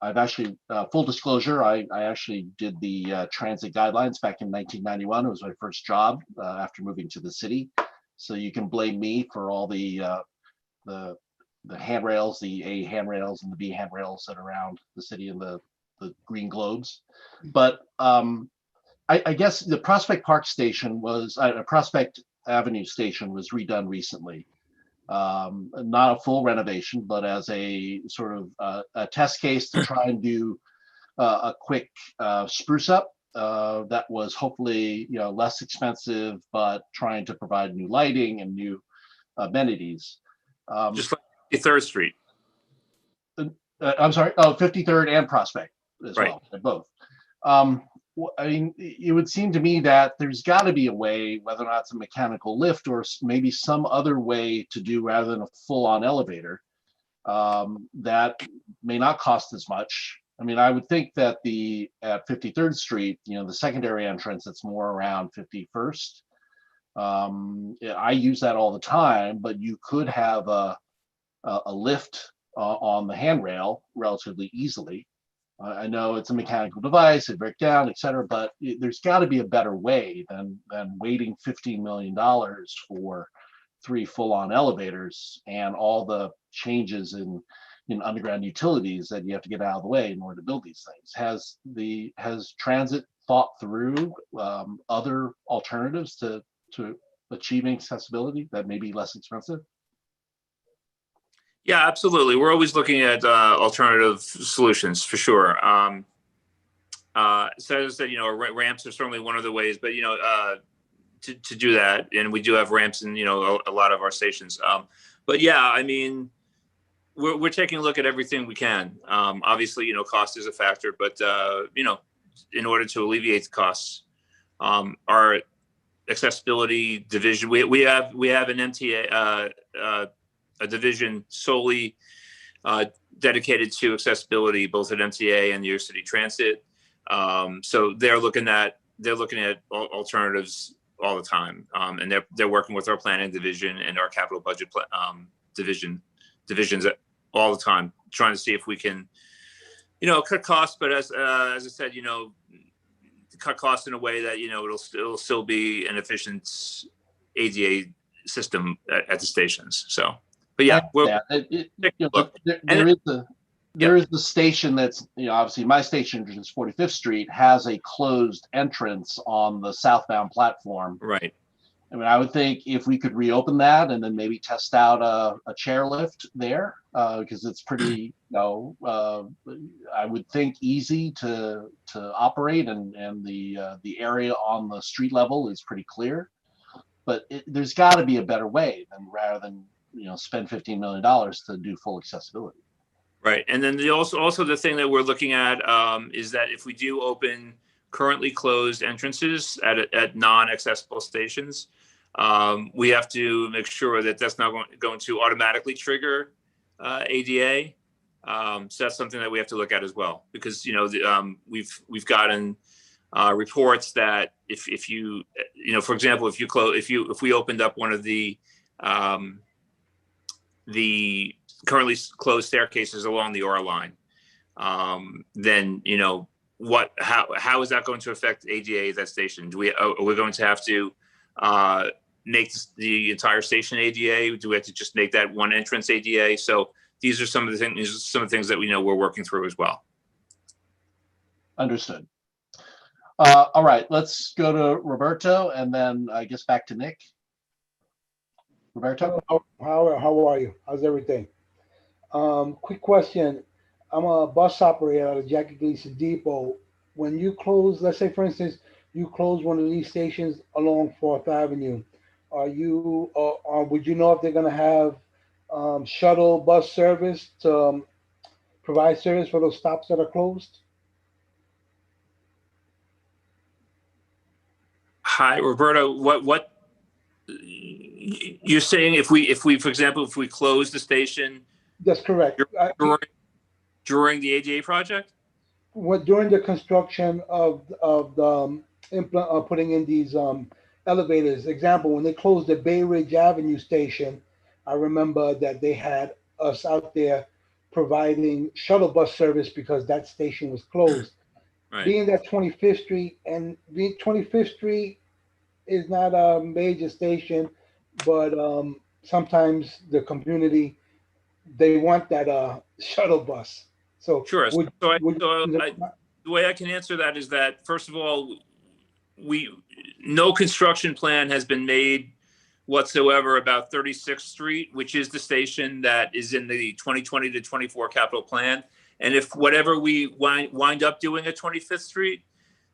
I've actually, full disclosure, I actually did the transit guidelines back in 1991. It was my first job after moving to the city. So you can blame me for all the handrails, the A handrails and the B handrails that are around the city and the green globes. But I guess the Prospect Park station was, Prospect Avenue station was redone recently. Not a full renovation, but as a sort of a test case to try and do a quick spruce up that was hopefully less expensive, but trying to provide new lighting and new amenities. Just like 53rd Street. I'm sorry, 53rd and Prospect as Right. well, both. I mean, it would seem to me that there's got to be a way, whether or not it's a mechanical lift or maybe some other way to do rather than a full-on elevator that may not cost as much. I mean, I would think that at 53rd Street, the secondary entrance, it's more around 51st. I use that all the time, but you could have a lift on the handrail relatively easily. I know it's a mechanical device, it breaks down, et cetera, but there's got to be a better way than waiting $15 million for 3 full-on elevators and all the changes in underground utilities that you have to get out of the way in order to build these things. Has transit thought through other alternatives to achieving accessibility that may be less expensive? Yeah, absolutely. We're always looking at alternative solutions for sure. So as I said, ramps are certainly one of the ways, but to do that, and we do have ramps in a lot of our stations. But yeah, I mean, we're taking a look at everything we can. Obviously, cost is a factor, but in order to alleviate the costs, our accessibility division, we have an MTA. A division solely dedicated to accessibility, both at MTA and New York City Transit. So they're looking at alternatives all the time, and they're working with our planning division and our capital budget divisions all the time, trying to see if we can, cut costs. But as I said, cut costs in a way that it'll still be an efficient ADA system at the stations. So. But yeah, there is the station that's, obviously my station, which is 45th Street, has a closed entrance on the southbound platform. Right. I mean, I would think if we could reopen that and then maybe test out a chairlift there, because it's pretty, I would think easy to operate, and the area on the street level is pretty clear. But there's got to be a better way rather than spend $15 million to do full accessibility. Right, and then also the thing that we're looking at is that if we do open currently closed entrances at non-accessible stations, we have to make sure that that's not going to automatically trigger ADA. So that's something that we have to look at as well, because we've gotten reports that if you for example, if we opened up one of the currently closed staircases along the OR line, then how is that going to affect ADA at that station? Are we going to have to make the entire station ADA? Do we have to just make that one entrance ADA? So these are some of the things that we're working through as well. Understood. All right, let's go to Roberto, and then I guess back to Nick. Roberto? How are you? How's everything? Quick question. I'm a bus operator at a Jackie Gleason Depot. When you close, let's say for instance, you close one of these stations along 4th Avenue, would you know if they're going to have shuttle bus service to provide service for those stops that are closed? Hi, Roberto. What you're saying? If we, for example, if we close the station, That's correct. During the ADA project? During the construction of the putting in these elevators. Example, when they closed the Bay Ridge Avenue station, I remember that they had us out there providing shuttle bus service because that station was closed. Right. Being that 25th Street, and 25th Street is not a major station, but sometimes the community, they want that shuttle bus. So sure. The way I can answer that is that, first of all, no construction plan has been made whatsoever about 36th Street, which is the station that is in the 2020 to 24 capital plan. And if whatever we wind up doing at 25th Street,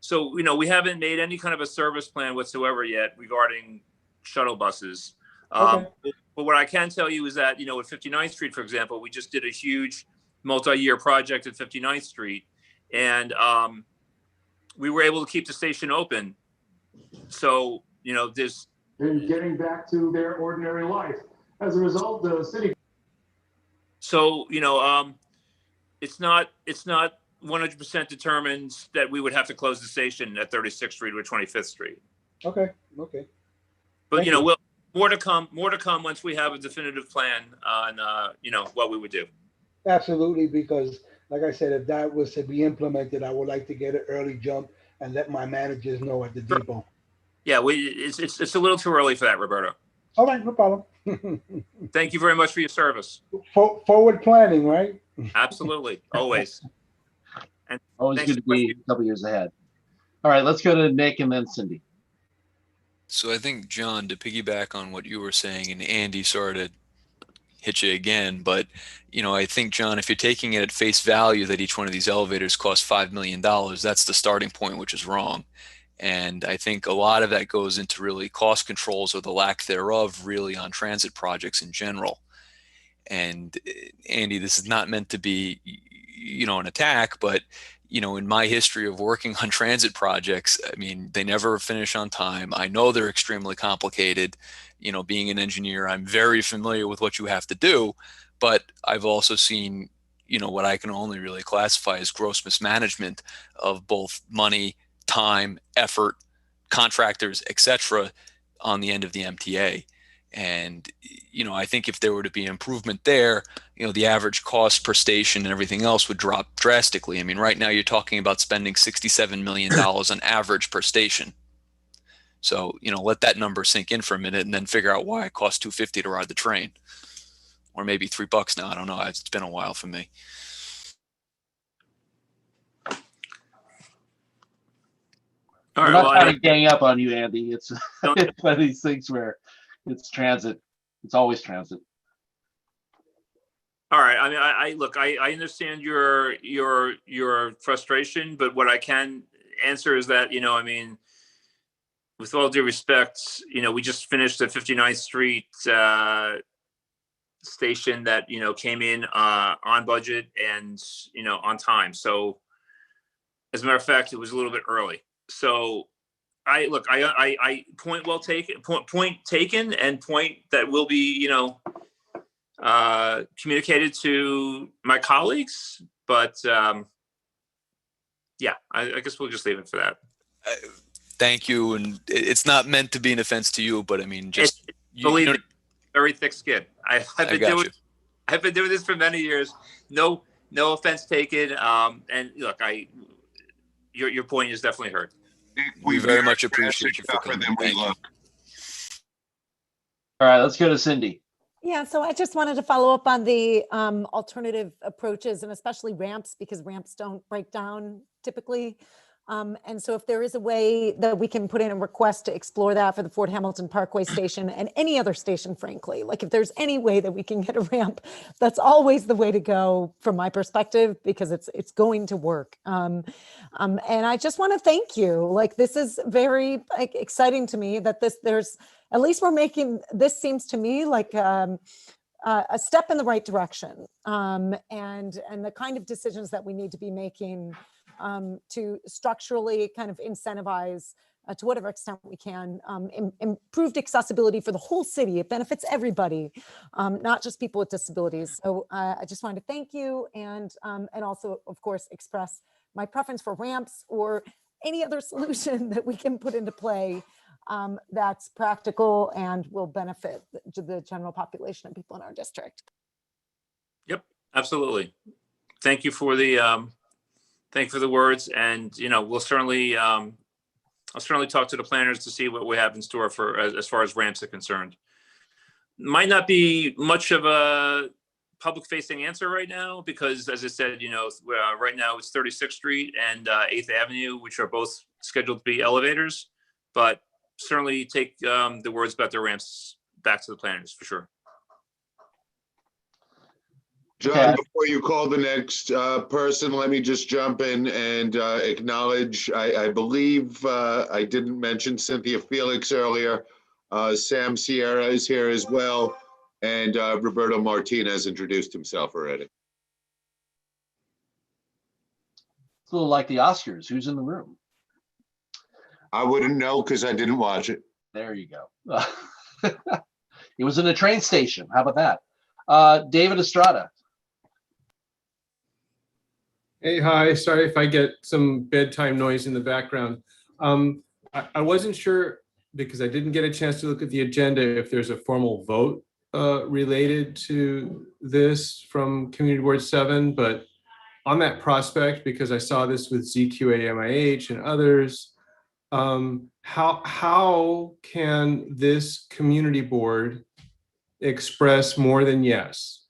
so we haven't made any kind of a service plan whatsoever yet regarding shuttle buses. Okay. But what I can tell you is that at 59th Street, for example, we just did a huge multi-year project at 59th Street, and we were able to keep the station open. So there's and getting back to their ordinary life. As a result, the city. So it's not 100% determined that we would have to close the station at 36th Street or 25th Street. Okay. But we'll more to come once we have a definitive plan on what we would do. Absolutely, because like I said, if that was to be implemented, I would like to get an early jump and let my managers know at the depot. Yeah, it's a little too early for that, Roberto. All right, no problem. Thank you very much for your service. Forward planning, right? Absolutely, always. And always good to be a couple years ahead. All right, let's go to Nick and then Cindy. So I think, John, to piggyback on what you were saying, and Andy, sorry to hit you again, but I think, John, if you're taking it at face value that each one of these elevators costs $5 million, that's the starting point, which is wrong. And I think a lot of that goes into really cost controls or the lack thereof really on transit projects in general. And Andy, this is not meant to be, an attack, but in my history of working on transit projects, I mean, they never finish on time. I know they're extremely complicated. Being an engineer, I'm very familiar with what you have to do, but I've also seen, what I can only really classify as gross mismanagement of both money, time, effort, contractors, etc., on the end of the MTA. And, I think if there were to be improvement there, the average cost per station and everything else would drop drastically. I mean, right now you're talking about spending $67 million on average per station. So, let that number sink in for a minute and then figure out why it costs $2.50 to ride the train, or maybe $3 now. I don't know. It's been a while for me. All We're right, not well, trying to gang up on you, Andy. It's it's one of these things where it's transit. It's always transit. all right. I mean, I understand your frustration, but what I can answer is that, I mean, with all due respect, we just finished the 59th Street station that, came in on budget and, on time. So as a matter of fact, it was a little bit early. So I point well taken, point taken, and point that will be, communicated to my colleagues. But yeah, I guess we'll just leave it for that. Thank you. And it's not meant to be an offense to you, but I mean, just Believe me, very thick skin. I've I been got doing you. I've been doing this for many years. No offense taken. And look, your point is definitely heard. We very much appreciate you for coming. Thank you. All right, let's go to Cindy. Yeah, so I just wanted to follow up on the alternative approaches and especially ramps, because ramps don't break down typically. And so if there is a way that we can put in a request to explore that for the Fort Hamilton Parkway station and any other station, frankly, like if there's any way that we can get a ramp, that's always the way to go from my perspective, because it's going to work. And I just want to thank you. Like, this is very exciting to me that there's, at least we're making, this seems to me like a step in the right direction, and the kind of decisions that we need to be making to structurally kind of incentivize to whatever extent we can improved accessibility for the whole city. It benefits everybody, not just people with disabilities. So I just wanted to thank you, and also, of course, express my preference for ramps or any other solution that we can put into play that's practical and will benefit the general population of people in our district. Yep, absolutely. Thank you for the words, and we'll certainly I'll certainly talk to the planners to see what we have in store for as far as ramps are concerned. Might not be much of a public facing answer right now, because as I said, right now it's 36th Street and 8th Avenue, which are both scheduled to be elevators, but certainly take the words about the ramps back to the planners for sure. John, before you call the next person, let me just jump in and acknowledge, I believe I didn't mention Cynthia Felix earlier. Sam Sierra is here as well. And Roberto Martinez introduced himself already. It's a little like the Oscars. Who's in the room? I wouldn't know because I didn't watch it. There you go. It was in a train station. How about that? David Estrada. Hey, hi. Sorry if I get some bedtime noise in the background. I wasn't sure, because I didn't get a chance to look at the agenda, if there's a formal vote related to this from Community Board 7, but on that prospect, because I saw this with ZQA-MIH and others, how can this community board express more than yes?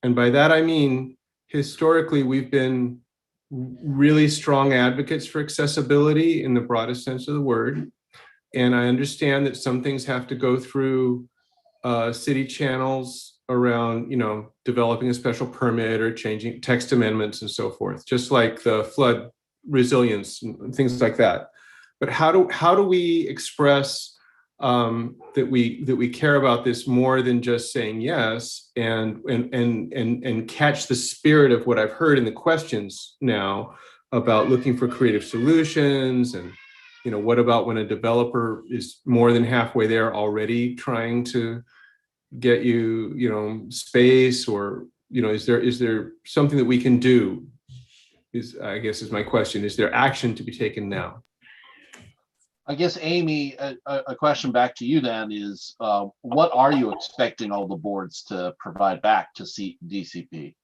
And by that, I mean, historically, we've been really strong advocates for accessibility in the broadest sense of the word. And I understand that some things have to go through city channels around, developing a special permit or changing text amendments and so forth, just like the flood resilience and things like that. But how do we express that we care about this more than just saying yes, and catch the spirit of what I've heard in the questions now about looking for creative solutions, and what about when a developer is more than halfway there already trying to get you space, or is there something that we can do, I guess is my question. Is there action to be taken now? I guess, Amy, a question back to you then is, what are you expecting all the boards to provide back to DCP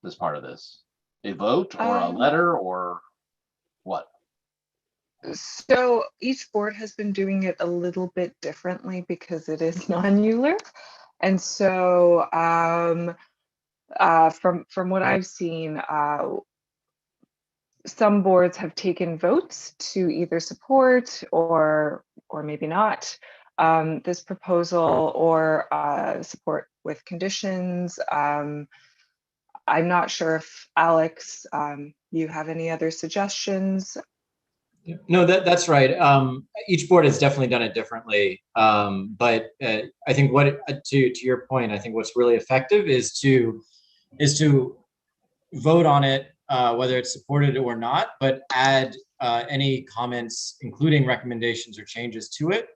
as part of this? A vote or a letter or what? So each board has been doing it a little bit differently because it is non-ULURP. And so from what I've seen, some boards have taken votes to either support or maybe not this proposal, or support with conditions. I'm not sure if Alex, you have any other suggestions? No, that's right. Each board has definitely done it differently. But I think to your point, I think what's really effective is to vote on it, whether it's supported or not, but add any comments, including recommendations or changes to it,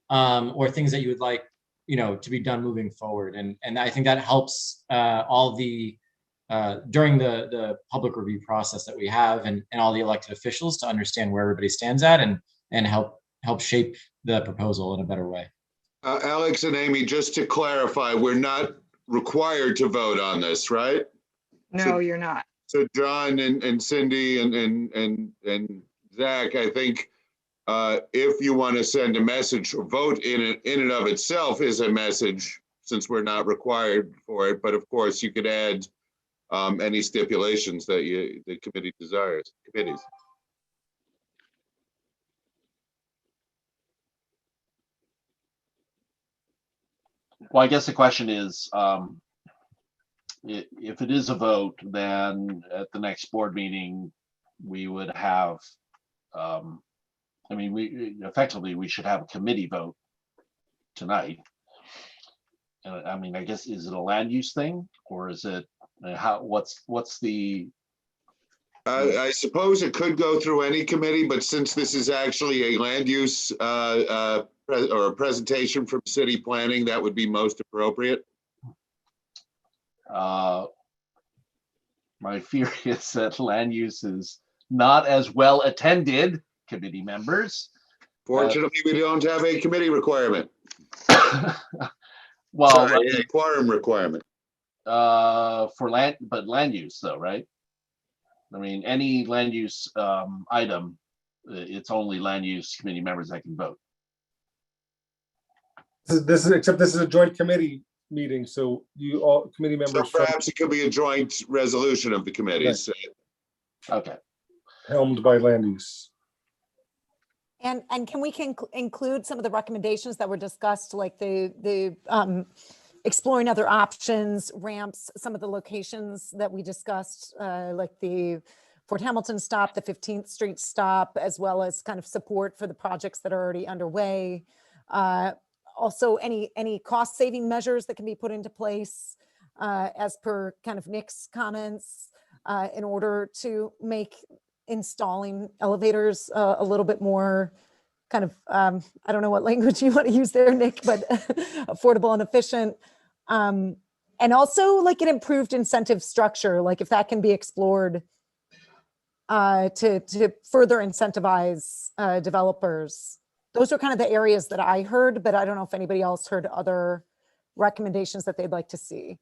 or things that you would like, to be done moving forward. And I think that helps all the during the public review process that we have, and all the elected officials to understand where everybody stands at, and help shape the proposal in a better way. Alex and Amy, just to clarify, we're not required to vote on this, right? No, you're not. So John and Cindy and Zach, I think if you want to send a message, or vote in and of itself is a message, since we're not required for it. But of course, you could add any stipulations that the committee desires. Committees. Well, I guess the question is, if it is a vote, then at the next board meeting, we would have, we should have a committee vote tonight. I guess, is it a land use thing, or is it, what's the? I suppose it could go through any committee, but since this is actually a land use or a presentation from city planning, that would be most appropriate. My fear is that land use is not as well attended, committee members. Fortunately, we don't have a committee requirement. Well, sorry, a quorum requirement. For land use though, right? Any land use item, it's only land use committee members that can vote. This is a joint committee meeting, so you all committee members. So perhaps it could be a joint resolution of the committees. Right. Okay. Helmed by land use. And can we include some of the recommendations that were discussed, like the exploring other options, ramps, some of the locations that we discussed, like the Fort Hamilton stop, the 15th Street stop, as well as kind of support for the projects that are already underway. Also, any cost saving measures that can be put into place as per kind of Nick's comments in order to make installing elevators a little bit more kind of, I don't know what language you want to use there, Nick, but affordable and efficient. And also like an improved incentive structure, like if that can be explored to further incentivize developers. Those are kind of the areas that I heard, but I don't know if anybody else heard other recommendations that they'd like to see.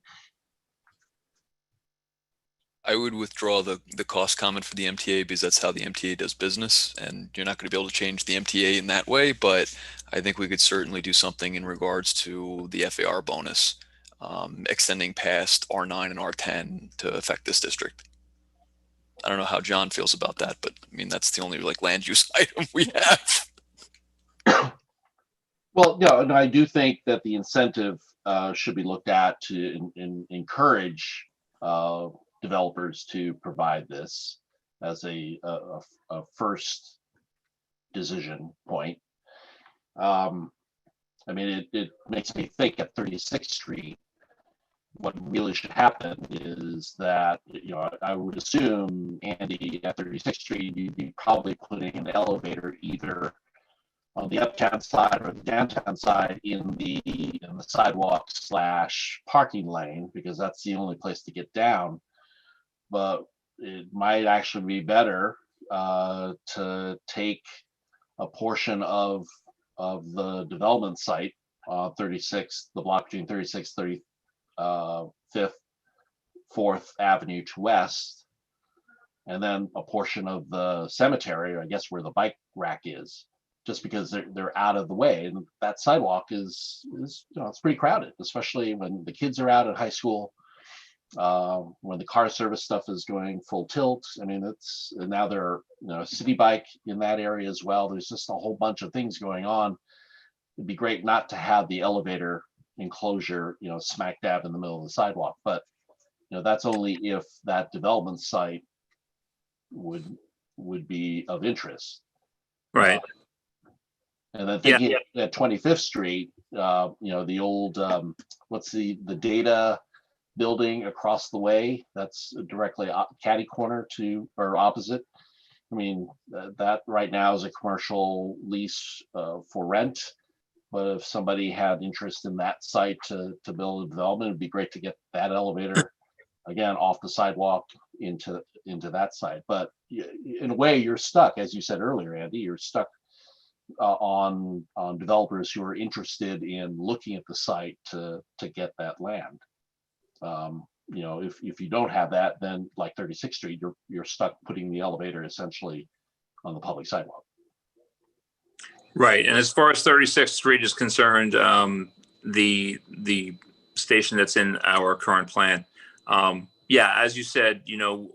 I would withdraw the cost comment for the MTA, because that's how the MTA does business, and you're not going to be able to change the MTA in that way. But I think we could certainly do something in regards to the FAR bonus, extending past R9 and R10 to affect this district. I don't know how John feels about that, but that's the only land use item we have. Well, no, I do think that the incentive should be looked at to encourage developers to provide this as a first decision point. It makes me think at 36th Street, what really should happen is that, I would assume, Andy, at 36th Street, you'd be probably putting an elevator either on the uptown side or the downtown side in the sidewalk / parking lane, because that's the only place to get down. But it might actually be better to take a portion of the development site, 36, the block between 36th, 35th, 4th Avenue to West, and then a portion of the cemetery, or I guess where the bike rack is, just because they're out of the way. And that sidewalk is it's pretty crowded, especially when the kids are out at high school. when the car service stuff is going full tilt. I mean, it's and now there are, you know, city bike in that area as well. There's just a whole bunch of things going on. It'd be great not to have the elevator enclosure, you know, smack dab in the middle of the sidewalk, but you know, that's only if that development site would be of interest. Right. And then thinking at 25th Street, you know, the old, what's the data building across the way, that's directly catty corner to, or opposite. I mean, that right now is a commercial lease for rent. But if somebody had interest in that site to build a development, it'd be great to get that elevator again off the sidewalk into that site. But in a way, you're stuck, as you said earlier, Andy. You're stuck on developers who are interested in looking at the site to get that land. You know, if you don't have that, then like 36th Street, you're stuck putting the elevator essentially on the public sidewalk. Right. And as far as 36th Street is concerned, the station that's in our current plan, yeah, as you said, you know,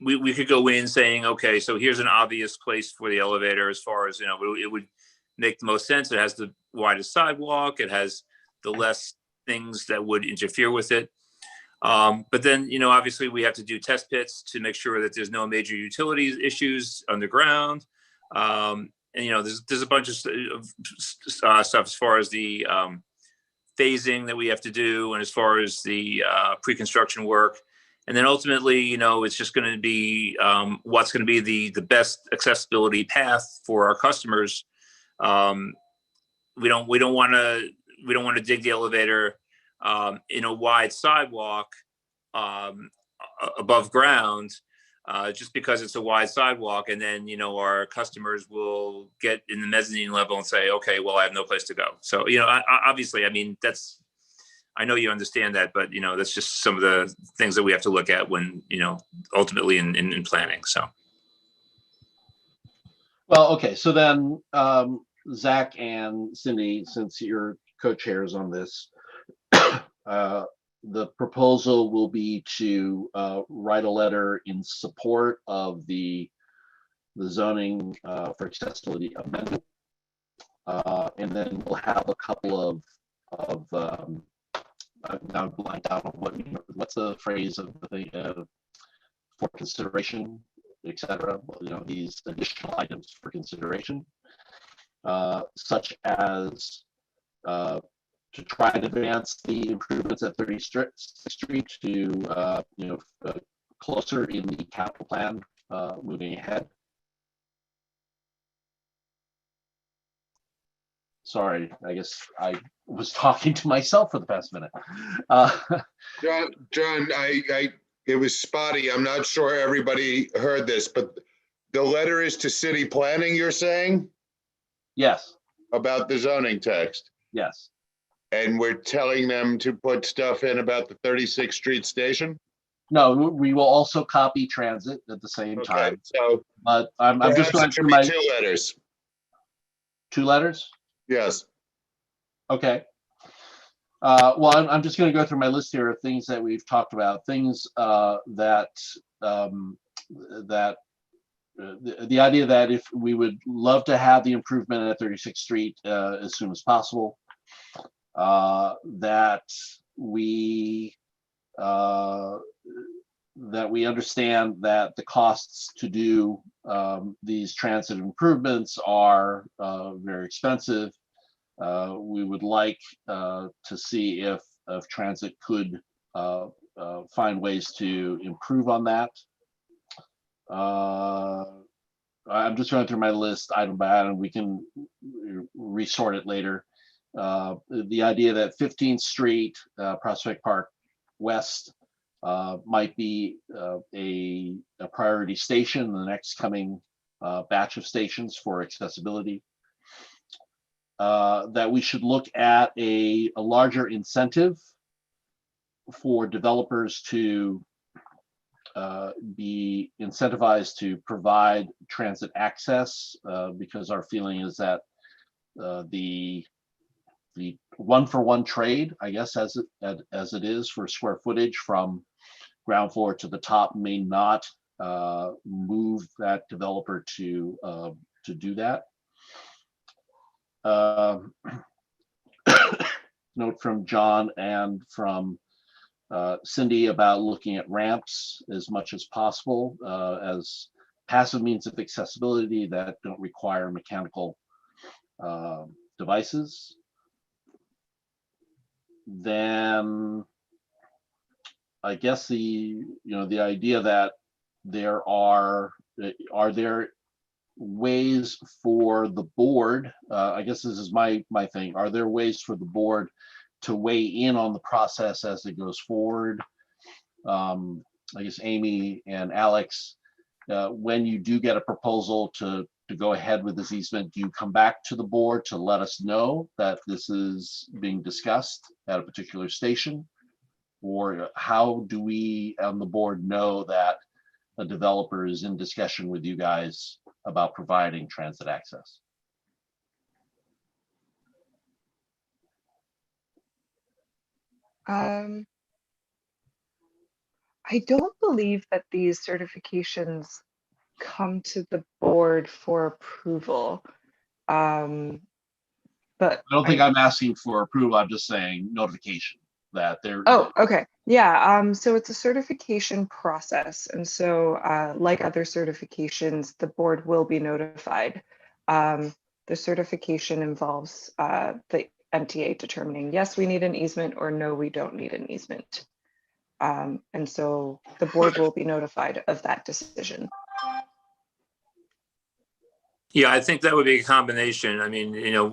we could go in saying, okay, so here's an obvious place for the elevator as far as, you know, it would make the most sense. It has the widest sidewalk. It has the less things that would interfere with it. But then, you know, obviously we have to do test pits to make sure that there's no major utilities issues underground. And, you know, there's a bunch of stuff as far as the phasing that we have to do and as far as the pre-construction work. And then ultimately, you know, it's just going to be what's going to be the best accessibility path for our customers. We don't want to dig the elevator in a wide sidewalk above ground just because it's a wide sidewalk, and then, you know, our customers will get in the mezzanine level and say, okay, well, I have no place to go. So, you know, obviously, I mean, I know you understand that, but, you know, that's just some of the things that we have to look at when, you know, ultimately in planning. So. Well, okay. So then, Zach and Cindy, since you're co-chairs on this, the proposal will be to write a letter in support of the zoning for accessibility amendment. And then we'll have a couple of now blanked out on what's the phrase of the for consideration, etc. You know, these additional items for consideration, such as to try and advance the improvements at 36th Street to you know, closer in the capital plan moving ahead. Sorry, I guess I was talking to myself for the past minute. John, it was spotty. I'm not sure everybody heard this, but the letter is to city planning, you're saying? Yes. About the zoning text? Yes. And we're telling them to put stuff in about the 36th Street station? No, we will also copy transit at the same time. So, but I'm just going through my 2 letters. 2 letters? Yes. Okay. Well, I'm just going to go through my list here of things that we've talked about, things that the idea that if we would love to have the improvement at 36th Street as soon as possible, that we understand that the costs to do these transit improvements are very expensive. We would like to see if transit could find ways to improve on that. I'm just going through my list item by item. We can resort it later. The idea that 15th Street, Prospect Park West might be a priority station in the next coming batch of stations for accessibility. That we should look at a larger incentive for developers to be incentivized to provide transit access, because our feeling is that the the 1-for-1 trade, I guess, as it is for square footage from ground floor to the top may not move that developer to do that. Note from John and from Cindy about looking at ramps as much as possible as passive means of accessibility that don't require mechanical devices. Then I guess the idea that are there ways for the board, I guess this is my thing, are there ways for the board to weigh in on the process as it goes forward? I guess Amy and Alex, when you do get a proposal to go ahead with this easement, do you come back to the board to let us know that this is being discussed at a particular station? Or how do we on the board know that a developer is in discussion with you guys about providing transit access? I don't believe that these certifications come to the board for approval. But I don't think I'm asking for approval. I'm just saying notification that they're. Oh, okay. Yeah. So it's a certification process. And so like other certifications, the board will be notified. The certification involves the MTA determining, yes, we need an easement, or no, we don't need an easement. And so the board will be notified of that decision. Yeah, I think that would be a combination. I mean,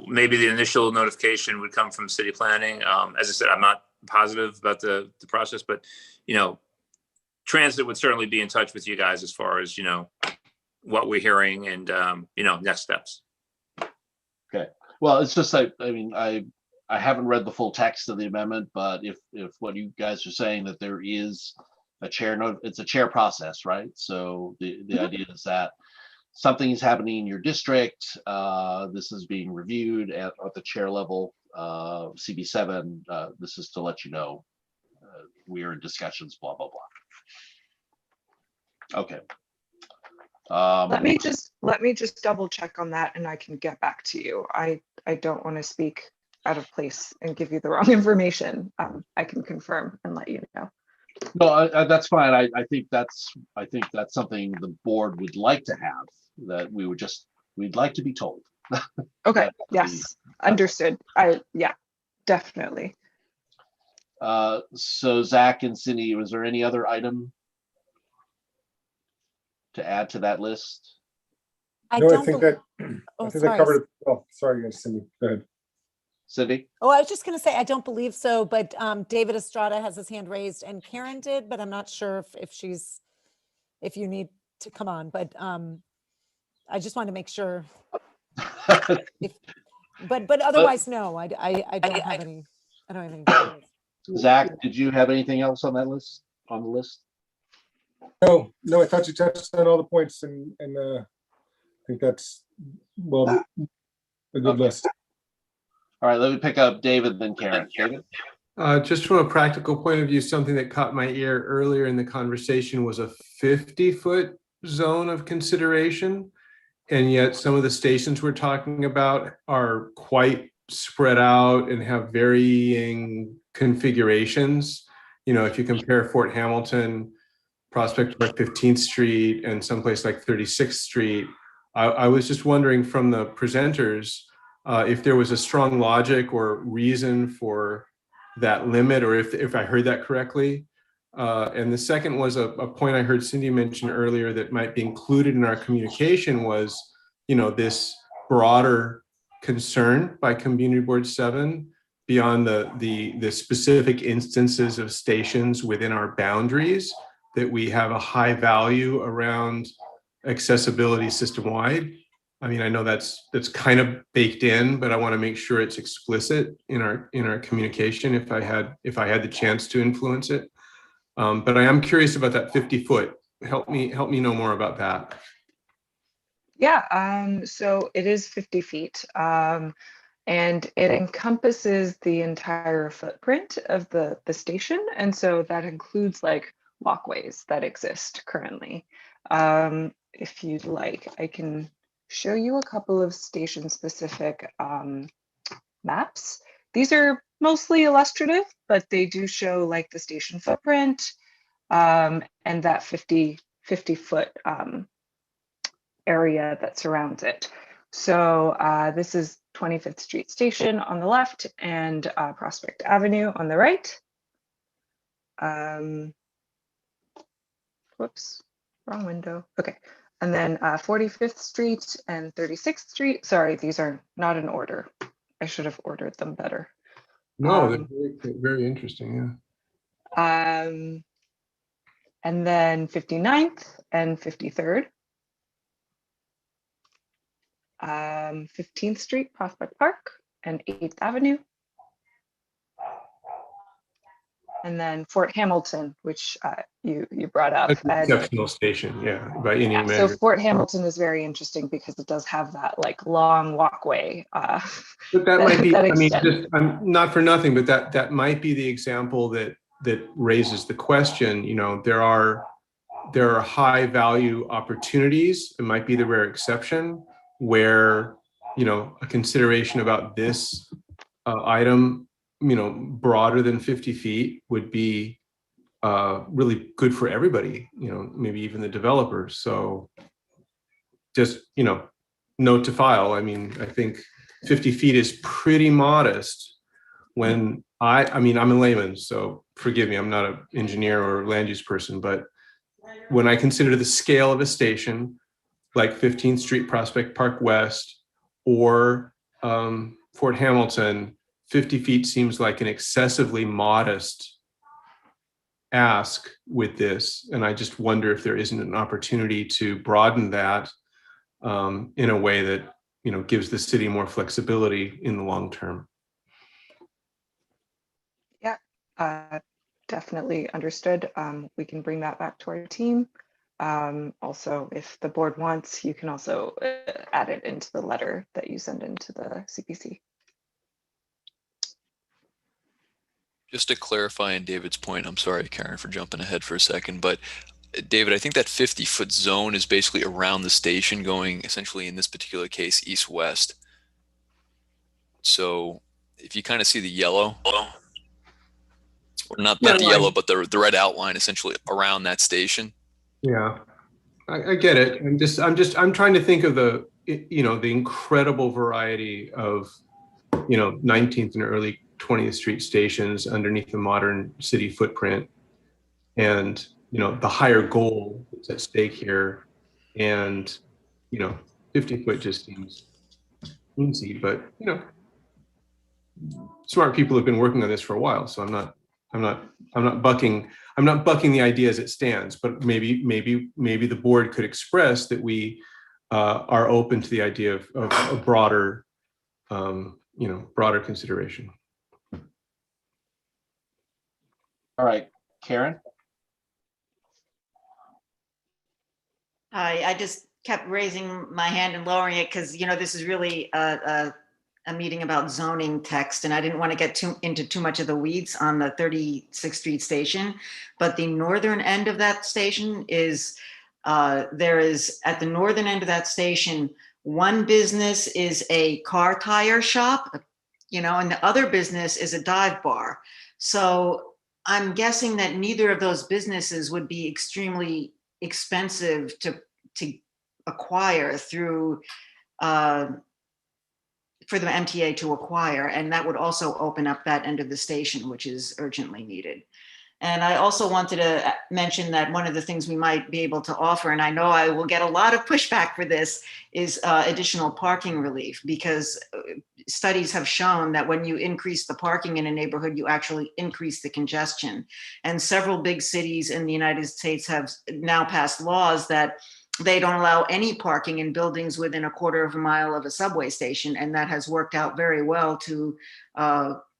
maybe the initial notification would come from city planning. As I said, I'm not positive about the process, but, transit would certainly be in touch with you guys as far as, what we're hearing and, next steps. Okay. Well, it's just like, I mean, I haven't read the full text of the amendment, but if what you guys are saying that there is a chair note, it's a chair process, right? So the idea is that something is happening in your district. This is being reviewed at the chair level. CB7. This is to let you know we are in discussions. Blah blah blah. Okay. Let me just double check on that, and I can get back to you. I don't want to speak out of place and give you the wrong information. I can confirm and let you know. No, that's fine. I think that's something the board would like to have. That we'd like to be told. Okay. Yes. Understood. Yeah, definitely. So Zach and Cindy, was there any other item to add to that list? I think that covered it. Oh, sorry, Cindy. Go ahead. Cindy? Oh, I was just going to say, I don't believe so, but David Estrada has his hand raised and Karen did, but I'm not sure if you need to come on, but I just wanted to make sure. But otherwise, no, I don't have any. I don't have any. Zach, did you have anything else on that list? On the list? No, I thought you touched on all the points, and I think that's a good list. All right, let me pick up David, then Karen. David? Just from a practical point of view, something that caught my ear earlier in the conversation was a 50-foot zone of consideration. And yet some of the stations we're talking about are quite spread out and have varying configurations. If you compare Fort Hamilton, Prospect Park 15th Street, and someplace like 36th Street, I was just wondering from the presenters if there was a strong logic or reason for that limit, or if I heard that correctly. And the second was a point I heard Cindy mention earlier that might be included in our communication was, this broader concern by Community Board 7 beyond the specific instances of stations within our boundaries, that we have a high value around accessibility system-wide. I mean, I know that's kind of baked in, but I want to make sure it's explicit in our communication if I had the chance to influence it. But I am curious about that 50-foot. Help me know more about that. Yeah. So it is 50 feet. And it encompasses the entire footprint of the station. And so that includes like walkways that exist currently. If you'd like, I can show you a couple of station specific maps. These are mostly illustrative, but they do show like the station footprint and that 50 foot area that surrounds it. So this is 25th Street Station on the left and Prospect Avenue on the right. Whoops, wrong window. Okay. And then 45th Street and 36th Street. Sorry, these are not in order. I should have ordered them better. No, they're very, very interesting. Yeah. And then 59th and 53rd. 15th Street, Prospect Park, and 8th Avenue. And then Fort Hamilton, which you brought up. That's an exceptional station, yeah, by any So measure. Fort Hamilton is very interesting because it does have that like long walkway. But that might be, that I mean, extends. just, not for nothing, but that might be the example that raises the question. You know, there are high value opportunities. It might be the rare exception where, you know, a consideration about this item, you know, broader than 50 feet would be really good for everybody, you know, maybe even the developers. So just, you know, note to file. I mean, I think 50 feet is pretty modest when I mean, I'm a layman, so forgive me, I'm not an engineer or land use person, but when I consider the scale of a station like 15th Street, Prospect Park West, or Fort Hamilton, 50 feet seems like an excessively modest ask with this. And I just wonder if there isn't an opportunity to broaden that in a way that, you know, gives the city more flexibility in the long term. Yeah, definitely understood. We can bring that back to our team. Also, if the board wants, you can also add it into the letter that you send into the CPC. Just to clarify on David's point, I'm sorry, Karen, for jumping ahead for a second, but David, I think that 50-foot zone is basically around the station going essentially in this particular case, east-west. So if you kind of see the yellow, or not the yellow, but the red outline essentially around that station. Yeah, I get it. I'm trying to think of the, you know, the incredible variety of, you know, 19th and early 20th Street stations underneath the modern city footprint. And, you know, the higher goal that's at stake here. And, you know, 50 foot just seems easy, but, you know, smart people have been working on this for a while. So I'm not bucking the idea as it stands, but maybe the board could express that we are open to the idea of a broader, you know, broader consideration. All right, Karen. I just kept raising my hand and lowering it because, you know, this is really a meeting about zoning text, and I didn't want to get into too much of the weeds on the 36th Street station. But the northern end of that station is, there is, at the northern end of that station, one business is a car tire shop, you know, and the other business is a dive bar. So I'm guessing that neither of those businesses would be extremely expensive to acquire through for the MTA to acquire, and that would also open up that end of the station, which is urgently needed. And I also wanted to mention that one of the things we might be able to offer, and I know I will get a lot of pushback for this, is additional parking relief, because studies have shown that when you increase the parking in a neighborhood, you actually increase the congestion. And several big cities in the United States have now passed laws that they don't allow any parking in buildings within a quarter of a mile of a subway station. And that has worked out very well to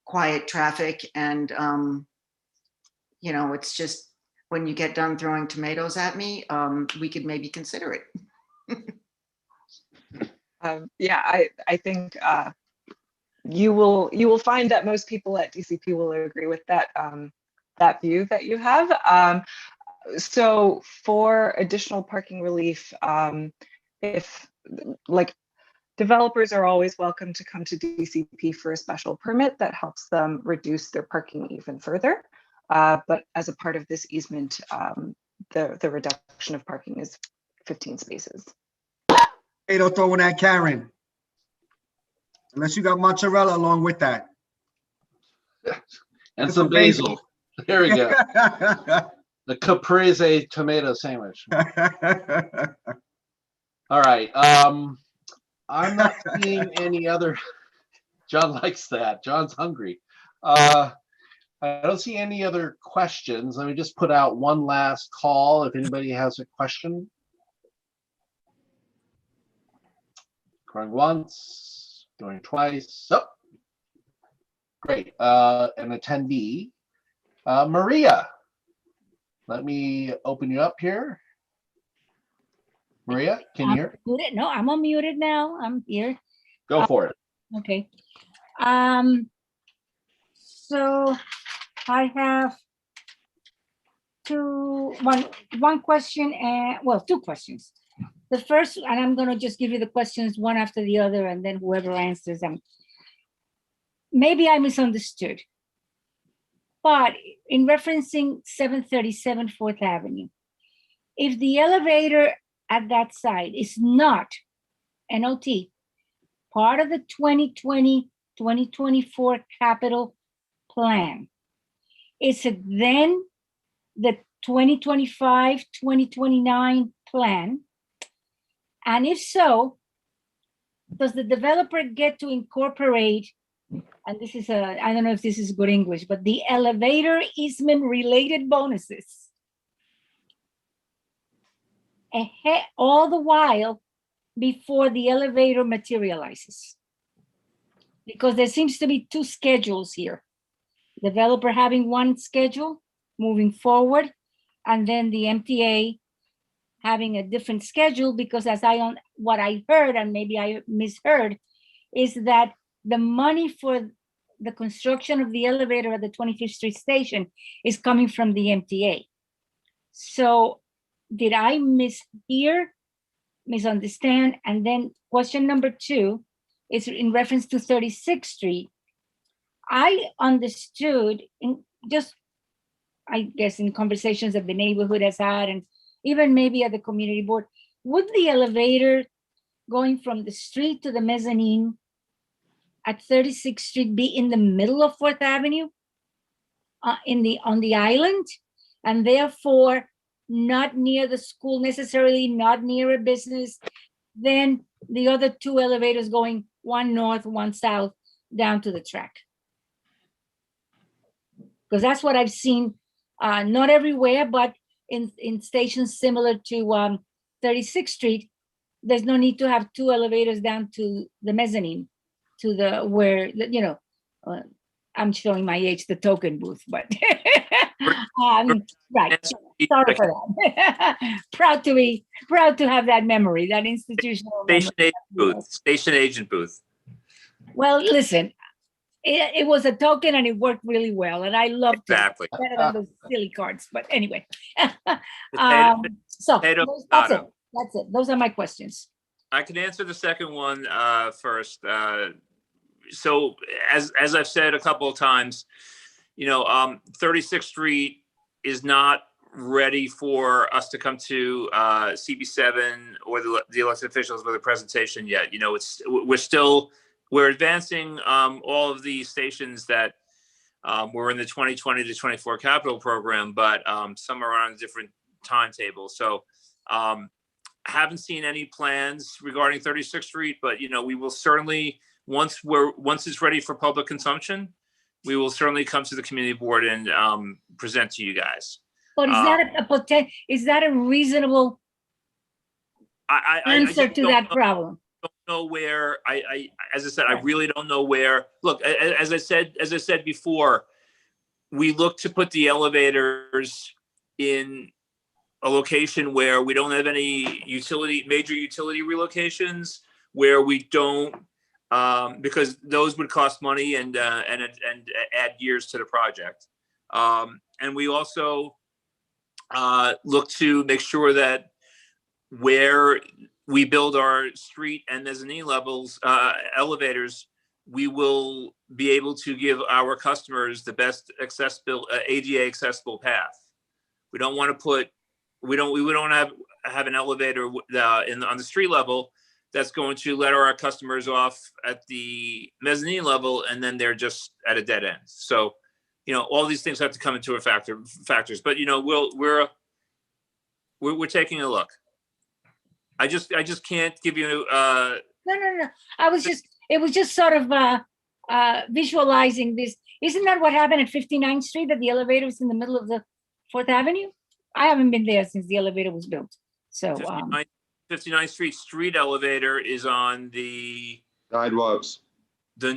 quiet traffic. And, you know, it's just, when you get done throwing tomatoes at me, we could maybe consider it. Yeah, I think you will find that most people at DCP will agree with that that view that you have. So for additional parking relief, if like developers are always welcome to come to DCP for a special permit that helps them reduce their parking even further. But as a part of this easement, the reduction of parking is 15 spaces. Hey, don't throw in that Karen. Unless you got mozzarella along with that. And It's some a basil. basil. There we go. The caprese tomato sandwich. All right. I'm not seeing any other. John likes that. John's hungry. I don't see any other questions. Let me just put out one last call if anybody has a question. Going once, going twice. Oh, great. An attendee. Maria. Let me open you up here. Maria, can you hear? Muted. No, I'm unmuted now. I'm here. Go for it. Okay. So I have one question and two questions. The first, and I'm gonna just give you the questions one after the other, and then whoever answers them. Maybe I misunderstood, but in referencing 737 4th Avenue, if the elevator at that site is not NOT, part of the 2020-2024 capital plan, is it then the 2025-2029 plan? And if so, does the developer get to incorporate, and this is I don't know if this is good English, but the elevator easement related bonuses all the while before the elevator materializes? Because there seems to be two schedules here. Developer having one schedule moving forward, and then the MTA having a different schedule, because what I heard, and maybe I misheard, is that the money for the construction of the elevator at the 25th Street station is coming from the MTA. So did I misunderstand? And then question number 2 is in reference to 36th Street. I understood I guess in conversations that the neighborhood has had, and even maybe at the community board, would the elevator going from the street to the mezzanine at 36th Street be in the middle of 4th Avenue on the island, and therefore not near the school necessarily, not near a business? Then the other 2 elevators going, one north, one south, down to the track. Because that's what I've seen, not everywhere, but in stations similar to 36th Street, there's no need to have 2 elevators down to the mezzanine, to I'm showing my age, the token booth, but right. Sorry for that. proud to have that memory, that institutional Station agent booth. Well, listen, it was a token and it worked really well, and I loved Exactly. it better than those silly cards. But anyway, so Potato, that's it. potato. That's it. Those are my questions. I can answer the second one first. So as I've said a couple of times, 36th Street is not ready for us to come to CB7 or the elected officials with a presentation yet. We're advancing all of the stations that were in the 2020 to 24 capital program, but some are on a different timetable. So haven't seen any plans regarding 36th Street, but we will certainly, once it's ready for public consumption, we will certainly come to the community board and present to you guys. But is that a reasonable answer to that problem? Don't know where as I said, I really don't know where. Look, as I said before, we look to put the elevators in a location where we don't have any major utility relocations, where we don't because those would cost money and add years to the project. And we also look to make sure that where we build our street and mezzanine levels, elevators, we will be able to give our customers the best accessible, ADA accessible path. We don't want to put, we don't have an elevator on the street level that's going to let our customers off at the mezzanine level, and then they're just at a dead end. So, you know, all these things have to come into factors. But you know, we're taking a look. I just can't give you. No. It was just sort of visualizing this. Isn't that what happened at 59th Street, that the elevator was in the middle of the 4th Avenue? I haven't been there since the elevator was built. So 59th Street elevator is on the sidewalks, the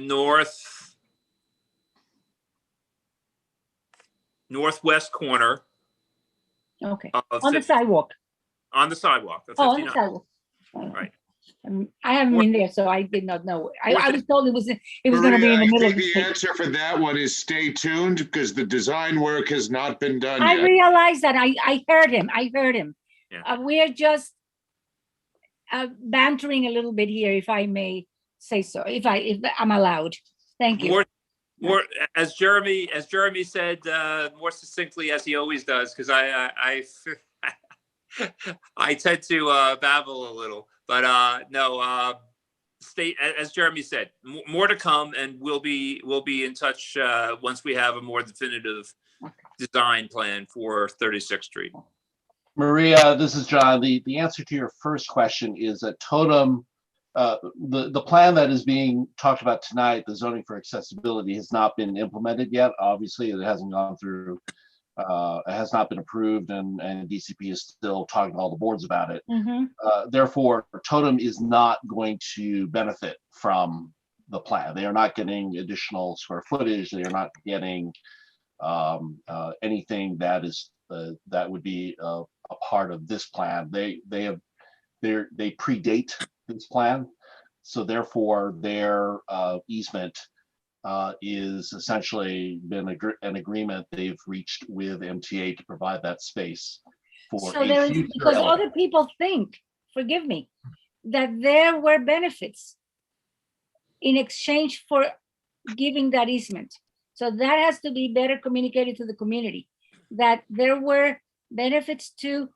northwest corner. Okay. On the sidewalk. On the sidewalk. On the sidewalk. Right. I haven't been there, so I did not know. I was told it was going to be in the middle of the street. The answer for that one is stay tuned, because the design work has not been done yet. I realized that. I heard him. Yeah. We are just bantering a little bit here, if I may say so, if I'm allowed. Thank you. More as Jeremy said, more succinctly as he always does, because I tend to babble a little, but no. State, as Jeremy said, more to come, and we'll be in touch once we have a more definitive design plan for 36th Street. Maria, this is John. The answer to your first question is that Totem, the plan that is being talked about tonight, the zoning for accessibility, has not been implemented yet. Obviously, it hasn't gone through. It has not been approved, and DCP is still talking to all the boards about it. Mm-hmm. Therefore, Totem is not going to benefit from the plan. They are not getting additional square footage. They are not getting anything that is that would be a part of this plan. They predate this plan, so therefore their easement is essentially been an agreement they've reached with MTA to provide that space for so there is, because other people think, forgive me, that there were benefits in exchange for giving that easement. So that has to be better communicated to the community, that there were benefits to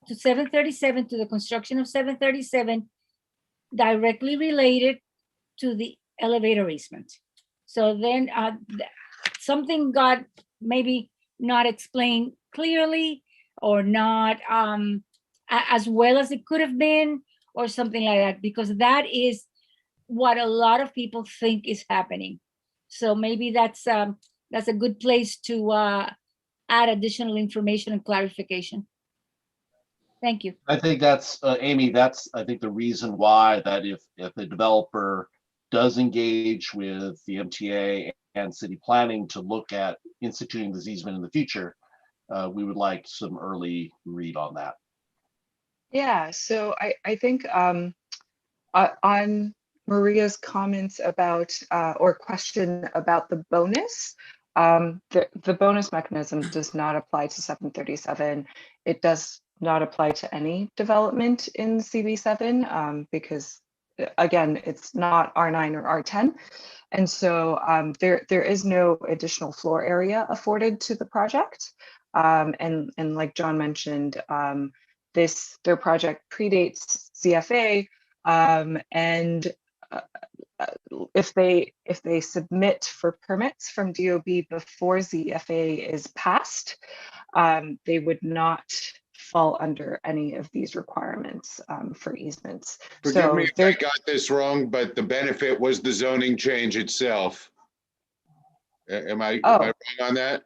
737, to the construction of 737, directly related to the elevator easement. So then something got maybe not explained clearly, or not as well as it could have been, or something like that, because that is what a lot of people think is happening. So maybe that's a good place to add additional information and clarification. Thank you. I think that's Amy. That's, I think, the reason why that if the developer does engage with the MTA and city planning to look at instituting this easement in the future, we would like some early read on that. Yeah, so I think on Maria's comments about or question about the bonus, the bonus mechanism does not apply to 737. It does not apply to any development in CB7 because, again, it's not R9 or R10. And so there is no additional floor area afforded to the project. And like John mentioned, their project predates CFA, and if they submit for permits from DOB before ZFA is passed, they would not fall under any of these requirements for easements. Forgive me if I got this wrong, but the benefit was the zoning change itself. Am I wrong on that?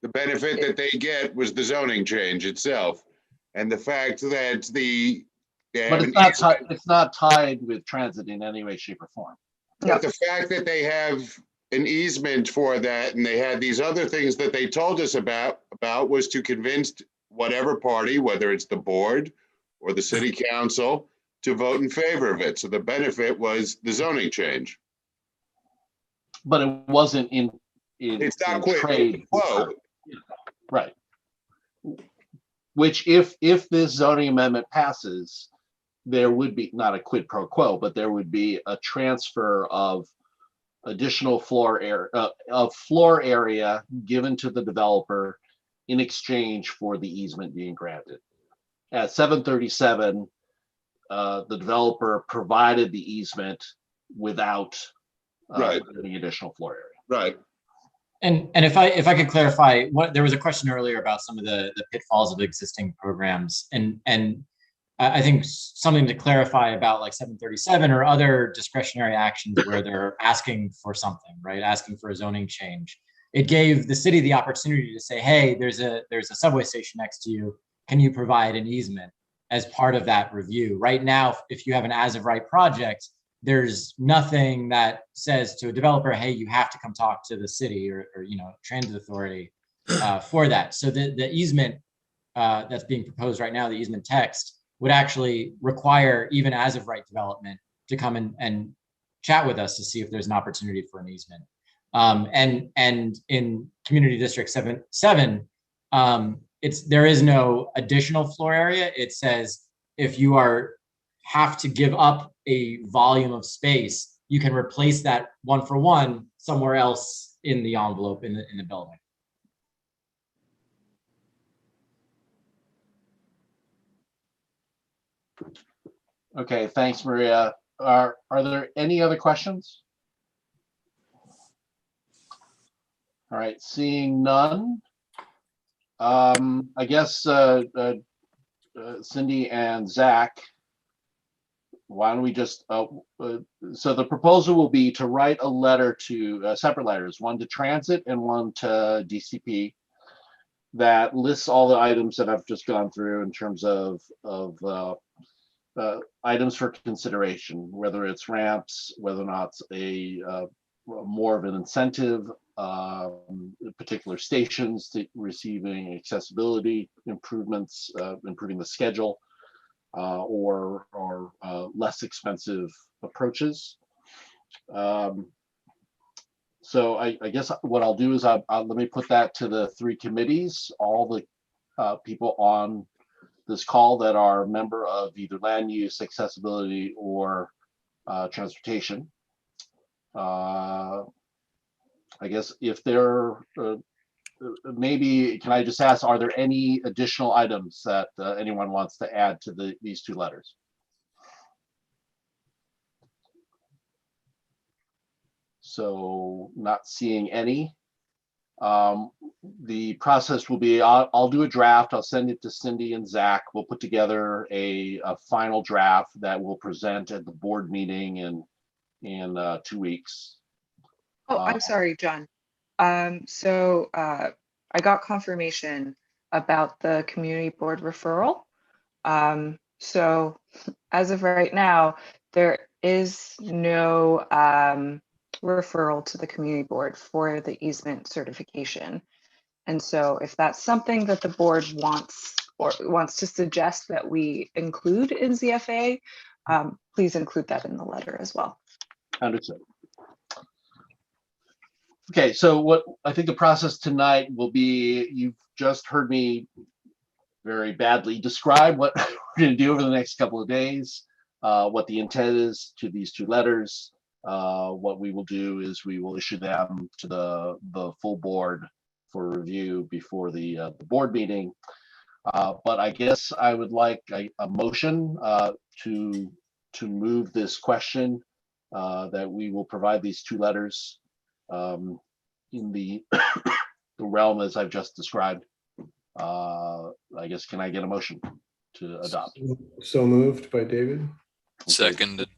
The benefit that they get was the zoning change itself, and the fact that but it's not tied with transit in any way, shape, or form. But the fact that they have an easement for that, and they had these other things that they told us about was to convince whatever party, whether it's the board or the city council, to vote in favor of it. So the benefit was the zoning change. But it wasn't in It's not in quid pro trade. quo. Right. Which if this zoning amendment passes, there would be not a quid pro quo, but there would be a transfer of additional floor area given to the developer in exchange for the easement being granted. At 737, the developer provided the easement without any additional floor area. Right. And if I could clarify, there was a question earlier about some of the pitfalls of existing programs, and I think something to clarify about like 737 or other discretionary actions where they're asking for something, right? Asking for a zoning change. It gave the city the opportunity to say, hey, there's a subway station next to you. Can you provide an easement as part of that review? Right now, if you have an as of right project, there's nothing that says to a developer, hey, you have to come talk to the city or transit authority for that. So the easement that's being proposed right now, the easement text, would actually require even as of right development to come and chat with us to see if there's an opportunity for an easement. And in Community District 7, there is no additional floor area. It says if you have to give up a volume of space, you can replace that 1-for-1 somewhere else in the envelope in the building. Okay, thanks, Maria. Are there any other questions? All right, seeing none. I guess Cindy and Zach, why don't we just, so the proposal will be to write a letter to, separate letters, one to Transit and one to DCP, that lists all the items that I've just gone through in terms of items for consideration, whether it's ramps, whether or not it's more of an incentive, particular stations to receiving accessibility improvements, improving the schedule, or less expensive approaches. So I guess what I'll do is let me put that to the 3 committees, all the people on this call that are a member of either land use, accessibility, or transportation. I guess if there, maybe, can I just ask, are there any additional items that anyone wants to add to these 2 letters? So not seeing any. The process will be, I'll do a draft, I'll send it to Cindy and Zach. We'll put together a final draft that we'll present at the board meeting in 2 weeks. Oh, I'm sorry, John. So I got confirmation about the community board referral. So as of right now, there is no referral to the community board for the easement certification. And so if that's something that the board wants to suggest that we include in ZFA, please include that in the letter as well. Understood. Okay, so what I think the process tonight will be, you've just heard me very badly describe what we're going to do over the next couple of days, what the intent is to these 2 letters. What we will do is we will issue them to the full board for review before the board meeting. But I guess I would like a motion to move this question that we will provide these 2 letters in the realm as I've just described. I guess, can I get a motion to adopt? So moved by David. Seconded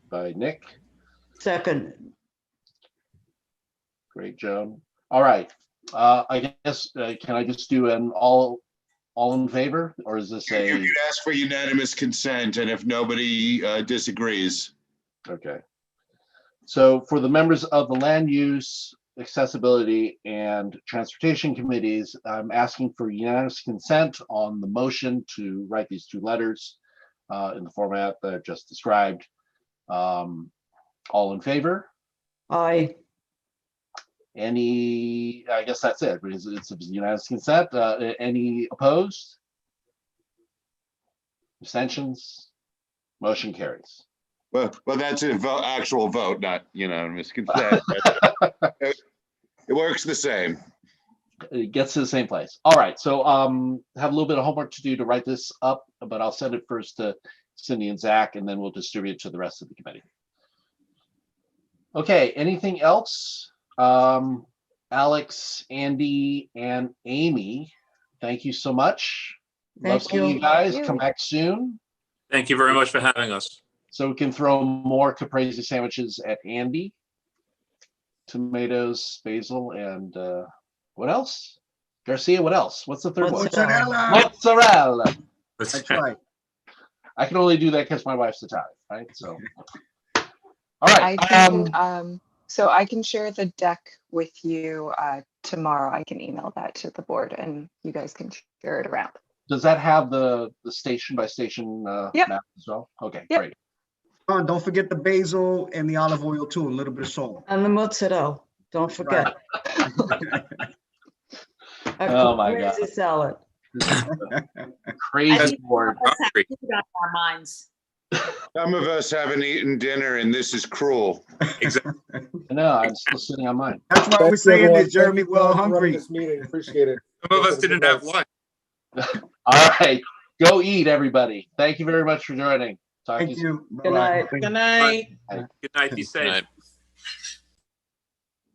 by Nick. Second. Great, Joan. All right. I guess, can I just do an all in favor, or is this a? You could ask for unanimous consent, and if nobody disagrees. Okay. So for the members of the land use, accessibility, and transportation committees, I'm asking for unanimous consent on the motion to write these 2 letters. in the format that I've just described. All in favor? Aye. Any, I guess that's it. It's a unanimous consent. Any opposed? Abstentions? Motion carries. Well, that's a vote, actual vote, not, misconsent. It works the same. It gets to the same place. All right, so have a little bit of homework to do to write this up, but I'll send it first to Cindy and Zach, and then we'll distribute it to the rest of the committee. Okay, anything else? Alex, Andy, and Amy, thank you so much. Love Thank seeing you. you guys. Thank you. Come back soon Thank you very much for having us. so we can throw more caprese sandwiches at Andy. Tomatoes, basil, and what else? Garcia, what else? What's the third one? Mozzarella. Mozzarella. That's right. I can only do that because my wife's Italian, right? So, all right. So I can share the deck with you tomorrow. I can email that to the board and you guys can share it around. Does that have the station by station Yep. map as well? Okay, Yep. great. Don't forget the basil and the olive oil too, a little bit of salt. And the mozzarella, don't forget. Oh my God. Crazy salad. This is a crazy board. Our minds. Some of us haven't eaten dinner and this is cruel. Exactly. No, I'm still sitting on mine. That's why we're Thanks, saying everyone. this, Jeremy. Thank you for Well running hungry. This meeting, appreciate it. Some of us didn't have lunch. All right, go eat, everybody. Thank you very much for joining. Talk to Thank you soon. you. Good Bye-bye. night. Good night. Good night. Be safe. Good night.